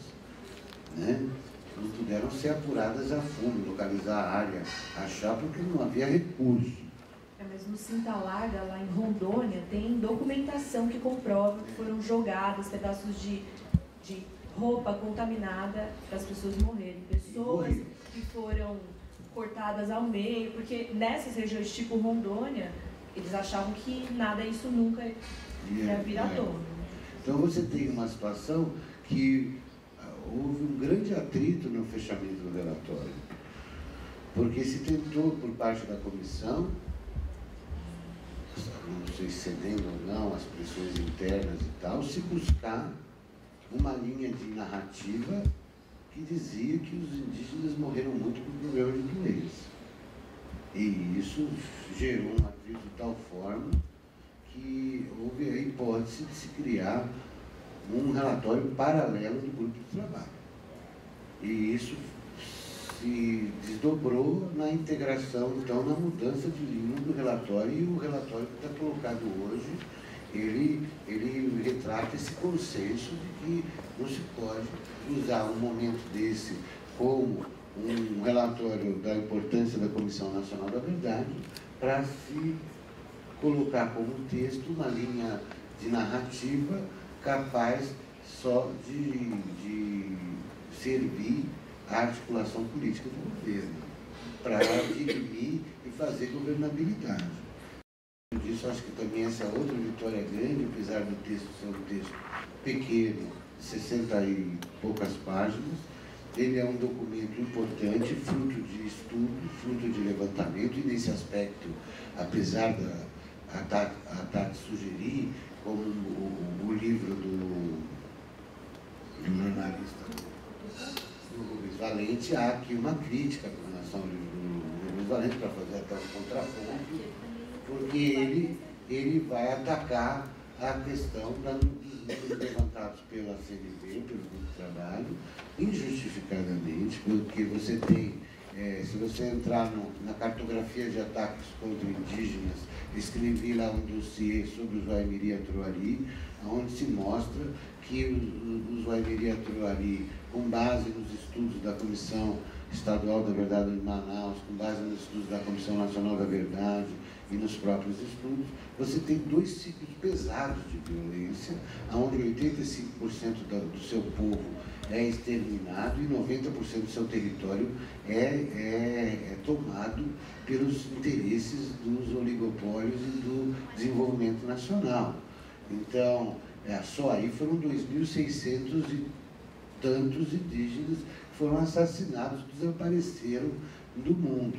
né? Não puderam ser apuradas a fundo, localizar a área, achar, porque não havia recurso. Mas no Cinta Larga, lá em Rondônia, tem documentação que comprova que foram jogados pedaços de roupa contaminada para as pessoas morrerem. Pessoas que foram cortadas ao meio, porque nessas regiões tipo Rondônia, eles achavam que nada disso nunca ia vir à tona. Então você tem uma situação que houve um grande atrito no fechamento do relatório, porque se tentou, por parte da comissão, não sei se cedendo ou não, as pressões internas e tal, se buscar uma linha de narrativa que dizia que os indígenas morreram muito por problema de doença. E isso gerou um atrito de tal forma que houve a hipótese de se criar um relatório paralelo do grupo de trabalho. E isso se desdobrou na integração, então, na mudança de linha do relatório, e o relatório que está colocado hoje, ele retrata esse consenso de que não se pode usar um momento desse como um relatório da importância da Comissão Nacional da Verdade para se colocar como texto uma linha de narrativa capaz só de servir a articulação política do governo, para dirimir e fazer governabilidade. Disso, acho que também essa é outra vitória grande, apesar do texto ser um texto pequeno, 60 e poucas páginas. Ele é um documento importante, fruto de estudo, fruto de levantamento, e nesse aspecto, apesar da Tati sugerir, como o livro do jornalista do Rubens Valente, há aqui uma crítica com relação ao livro do Rubens Valente, para fazer até um contraponto, porque ele vai atacar a questão dos levantados pela CNV, pelo Grupo de Trabalho, injustificadamente, porque você tem, se você entrar na cartografia de ataques contra indígenas, escrevi lá um dossiê sobre os Waimiri Atuari, onde se mostra que os Waimiri Atuari, com base nos estudos da Comissão Estadual da Verdade de Manaus, com base nos estudos da Comissão Nacional da Verdade e nos próprios estudos, você tem 2 ciclos pesados de violência, onde 85% do seu povo é exterminado e 90% do seu território é tomado pelos interesses dos oligopólios e do desenvolvimento nacional. Então, só aí foram 2.600 e tantos indígenas que foram assassinados, desapareceram do mundo,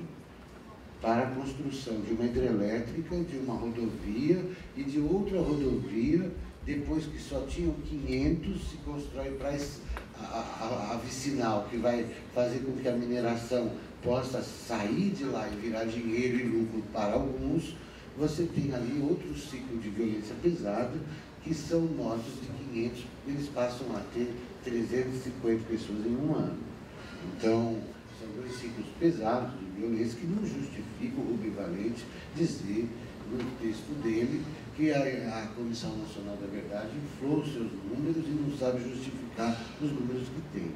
para a construção de uma hidrelétrica, de uma rodovia e de outra rodovia. Depois que só tinham 500, se constrói para a vicinal, que vai fazer com que a mineração possa sair de lá e virar dinheiro e lucro para alguns. Você tem ali outro ciclo de violência pesada, que são mortos de 500, eles passam a ter 350 pessoas em um ano. Então, são 2 ciclos pesados de violência que não justificam o Rubem Valente dizer no texto dele que a Comissão Nacional da Verdade inflou os seus números e não sabe justificar os números que tem.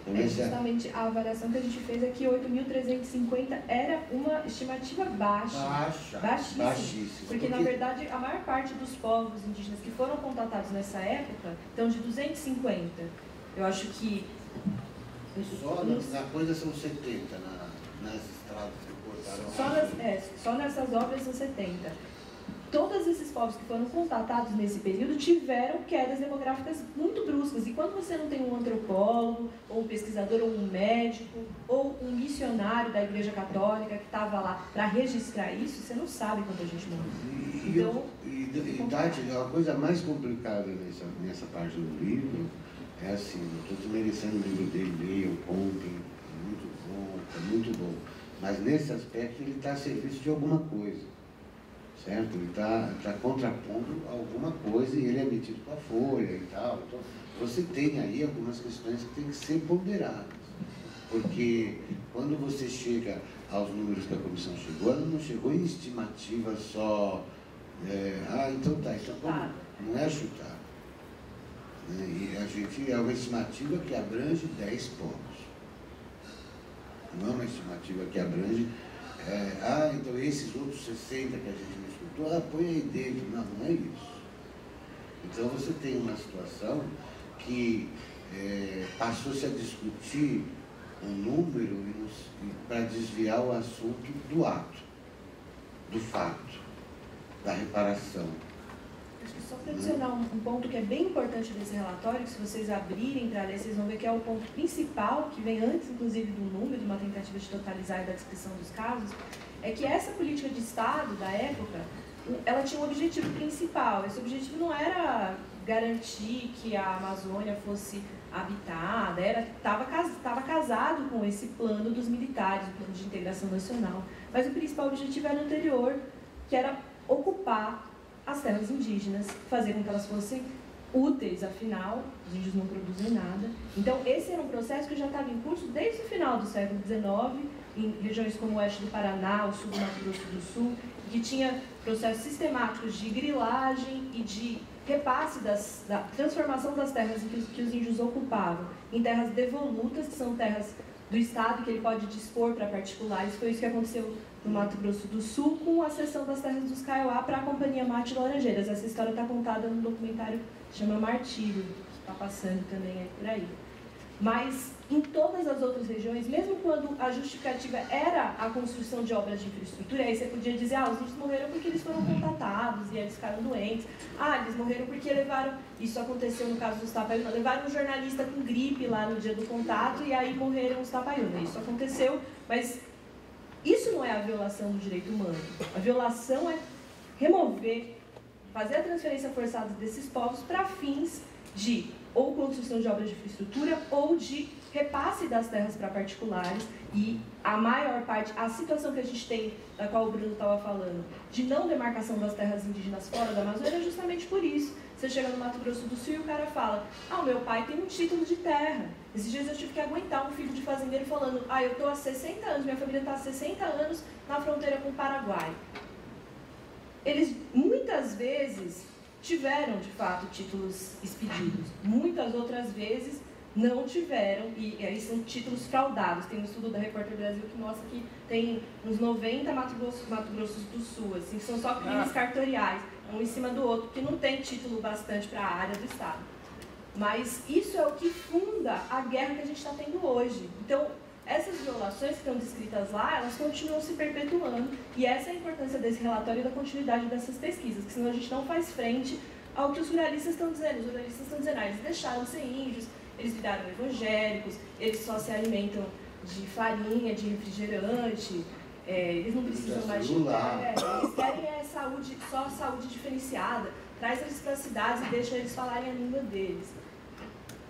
Então, justamente a avaliação que a gente fez é que 8.350 era uma estimativa baixíssima. Porque, na verdade, a maior parte dos povos indígenas que foram contatados nessa época estão de 250. Eu acho que... Só na coisa são 70 nas estradas que cortaram. Só nessas obras são 70. Todos esses povos que foram contatados nesse período tiveram quedas demográficas muito bruscas. E quando você não tem um antropólogo, ou um pesquisador, ou um médico, ou um missionário da Igreja Católica que estava lá para registrar isso, você não sabe quanta gente morreu. Tati, a coisa mais complicada nessa parte do livro é assim, eu estou desmerecendo o livro dele, leiam, comprem, é muito bom. Mas nesse aspecto ele está a serviço de alguma coisa. Certo? Ele está contrapondo alguma coisa e ele é metido com a Folha e tal. Então, você tem aí algumas questões que têm que ser ponderadas. Porque quando você chega aos números que a comissão chegou, ela não chegou em estimativa só. Então tá, não é chutar. E a gente é uma estimativa que abrange 10 povos. Não é uma estimativa que abrange. Então esses outros 60 que a gente não escutou, põe aí dentro. Não é isso. Então você tem uma situação que passou-se a discutir um número para desviar o assunto do ato, do fato, da reparação. Acho que só para adicionar um ponto que é bem importante desse relatório, que se vocês abrirem para ler, vocês vão ver que é o ponto principal, que vem antes, inclusive, do número, de uma tentativa de totalizar e da descrição dos casos, é que essa política de Estado da época, ela tinha um objetivo principal. Esse objetivo não era garantir que a Amazônia fosse habitada, estava casado com esse plano dos militares, o plano de integração nacional. Mas o principal objetivo era anterior, que era ocupar as terras indígenas, fazer com que elas fossem úteis, afinal, os índios não produzem nada. Então, esse era um processo que já estava em curso desde o final do século XIX, em regiões como o oeste do Paraná, o sul do Mato Grosso do Sul, que tinha processos sistemáticos de grilagem e de repasse da transformação das terras que os índios ocupavam em terras devolutas, que são terras do Estado, que ele pode dispor para particulares. Foi isso que aconteceu no Mato Grosso do Sul, com a cessão das terras dos Kaiowá para a Companhia Mate Laranjeiras. Essa história está contada num documentário que chama Martírio, que está passando também aí por aí. Mas, em todas as outras regiões, mesmo quando a justificativa era a construção de obras de infraestrutura, aí você podia dizer, os índios morreram porque eles foram contatados e eles ficaram doentes. Eles morreram porque levaram, isso aconteceu no caso dos Tapaiuna, levaram um jornalista com gripe lá no dia do contato e aí morreram os Tapaiuna. Isso aconteceu, mas isso não é a violação do direito humano. A violação é remover, fazer a transferência forçada desses povos para fins de ou construção de obras de infraestrutura ou de repasse das terras para particulares, e a maior parte, a situação que a gente tem, da qual o Bruno estava falando, de não demarcação das terras indígenas fora da Amazônia é justamente por isso. Você chega no Mato Grosso do Sul e o cara fala: ah, o meu pai tem um título de terra. Esses dias eu tive que aguentar um filho de fazendeiro falando: ah, eu estou há 60 anos, minha família está há 60 anos na fronteira com o Paraguai. Eles, muitas vezes, tiveram, de fato, títulos expedidos. Muitas outras vezes não tiveram, e aí são títulos fraudados. Tem um estudo da Repórter Brasil que mostra que tem uns 90 Mato Grossos do Sul, assim, que são só crimes cartoriais, um em cima do outro, que não tem título bastante para a área do Estado. Mas isso é o que funda a guerra que a gente está tendo hoje. Então, essas violações que estão descritas lá, elas continuam se perpetuando, e essa é a importância desse relatório e da continuidade dessas pesquisas, porque senão a gente não faz frente ao que os ruralistas estão dizendo. Os ruralistas estão dizendo: ah, eles deixaram de ser índios, eles viraram evangélicos, eles só se alimentam de farinha, de refrigerante, eles não precisam mais de eles querem saúde, só saúde diferenciada, traz eles para as cidades e deixa eles falarem a língua deles.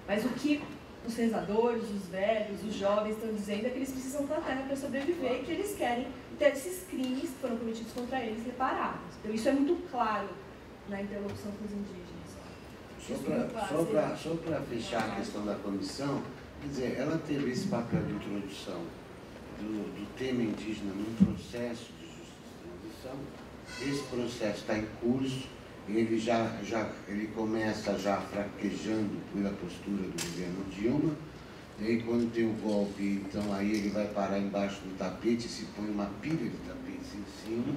Mas o que os rezadores, os velhos, os jovens estão dizendo é que eles precisam da terra para sobreviver e que eles querem ter esses crimes que foram cometidos contra eles reparados. Então isso é muito claro na interlocução com os indígenas. Só para fechar a questão da comissão, quer dizer, ela teve esse papel de introdução do tema indígena num processo de justiça de transição. Esse processo está em curso, ele começa já fraquejando pela postura do governo Dilma, e aí quando tem o golpe, então aí ele vai parar embaixo do tapete, se põe uma pilha de tapetes em cima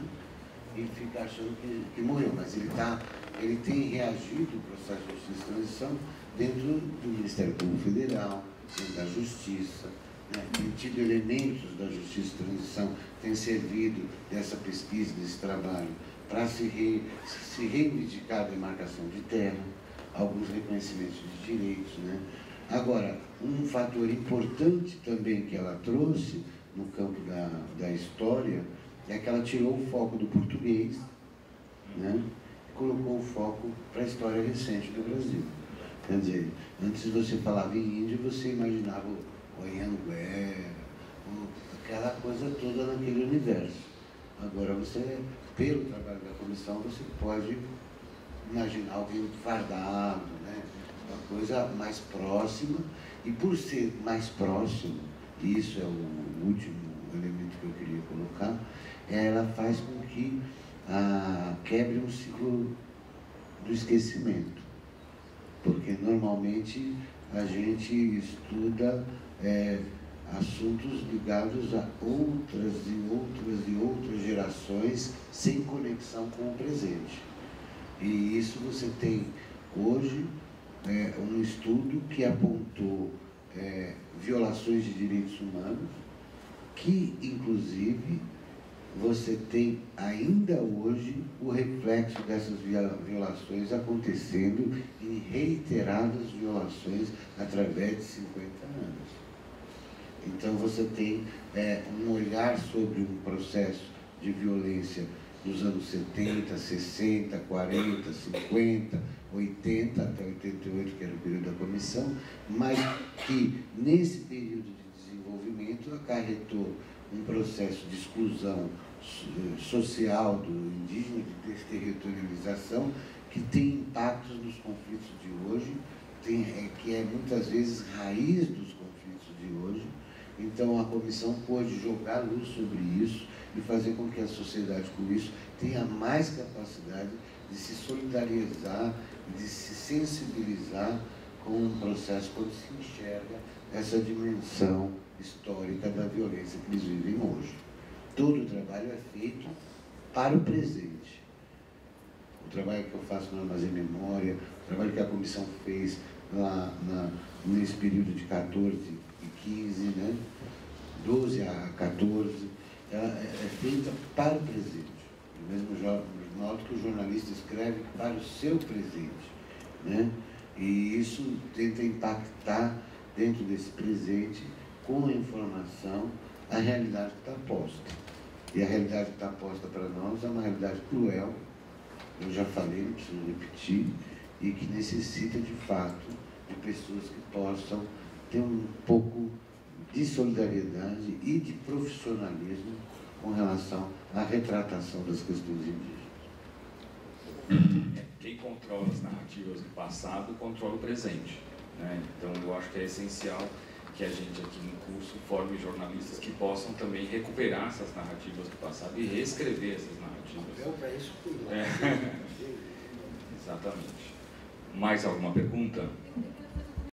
e fica achando que morreu, mas ele tem reagido ao processo de justiça de transição dentro do Ministério Público Federal, dentro da Justiça, né? Tem tido elementos da Justiça de Transição, tem servido dessa pesquisa, desse trabalho, para se reivindicar a demarcação de terra, alguns reconhecimentos de direitos, né? Agora, um fator importante também que ela trouxe no campo da história é que ela tirou o foco do português, né? E colocou o foco para a história recente do Brasil. Quer dizer, antes você falava em índio, você imaginava o Anhanguera, aquela coisa toda naquele universo. Agora você, pelo trabalho da comissão, você pode imaginar alguém fardado, né? Uma coisa mais próxima, e por ser mais próximo, e isso é o último elemento que eu queria colocar, ela faz com que quebre um ciclo do esquecimento, porque normalmente a gente estuda assuntos ligados a outras gerações sem conexão com o presente. E isso você tem hoje um estudo que apontou violações de direitos humanos, que inclusive você tem ainda hoje o reflexo dessas violações acontecendo em reiteradas violações através de 50 anos. Então você tem um olhar sobre um processo de violência dos anos 70, 60, 40, 50, 80, até 88, que era o período da comissão, mas que nesse período de desenvolvimento acarretou um processo de exclusão social do indígena, de desterritorialização, que tem impactos nos conflitos de hoje, que é muitas vezes raiz dos conflitos de hoje. Então a comissão pôde jogar luz sobre isso e fazer com que a sociedade com isso tenha mais capacidade de se solidarizar, de se sensibilizar com um processo quando se enxerga essa dimensão histórica da violência que eles vivem hoje. Todo o trabalho é feito para o presente. O trabalho que eu faço no Armazém Memória, o trabalho que a comissão fez lá nesse período de 14 e 15, né? 12 a 14, ela é feita para o presente. Do mesmo modo que o jornalista escreve para o seu presente, né? E isso tenta impactar dentro desse presente, com a informação, a realidade que está posta. E a realidade que está posta para nós é uma realidade cruel, eu já falei, não preciso repetir, e que necessita, de fato, de pessoas que possam ter um pouco de solidariedade e de profissionalismo com relação à retratação das questões indígenas. Quem controla as narrativas do passado controla o presente, né? Então eu acho que é essencial que a gente aqui no curso forme jornalistas que possam também recuperar essas narrativas do passado e reescrever essas narrativas. Para isso tudo. Exatamente. Mais alguma pergunta?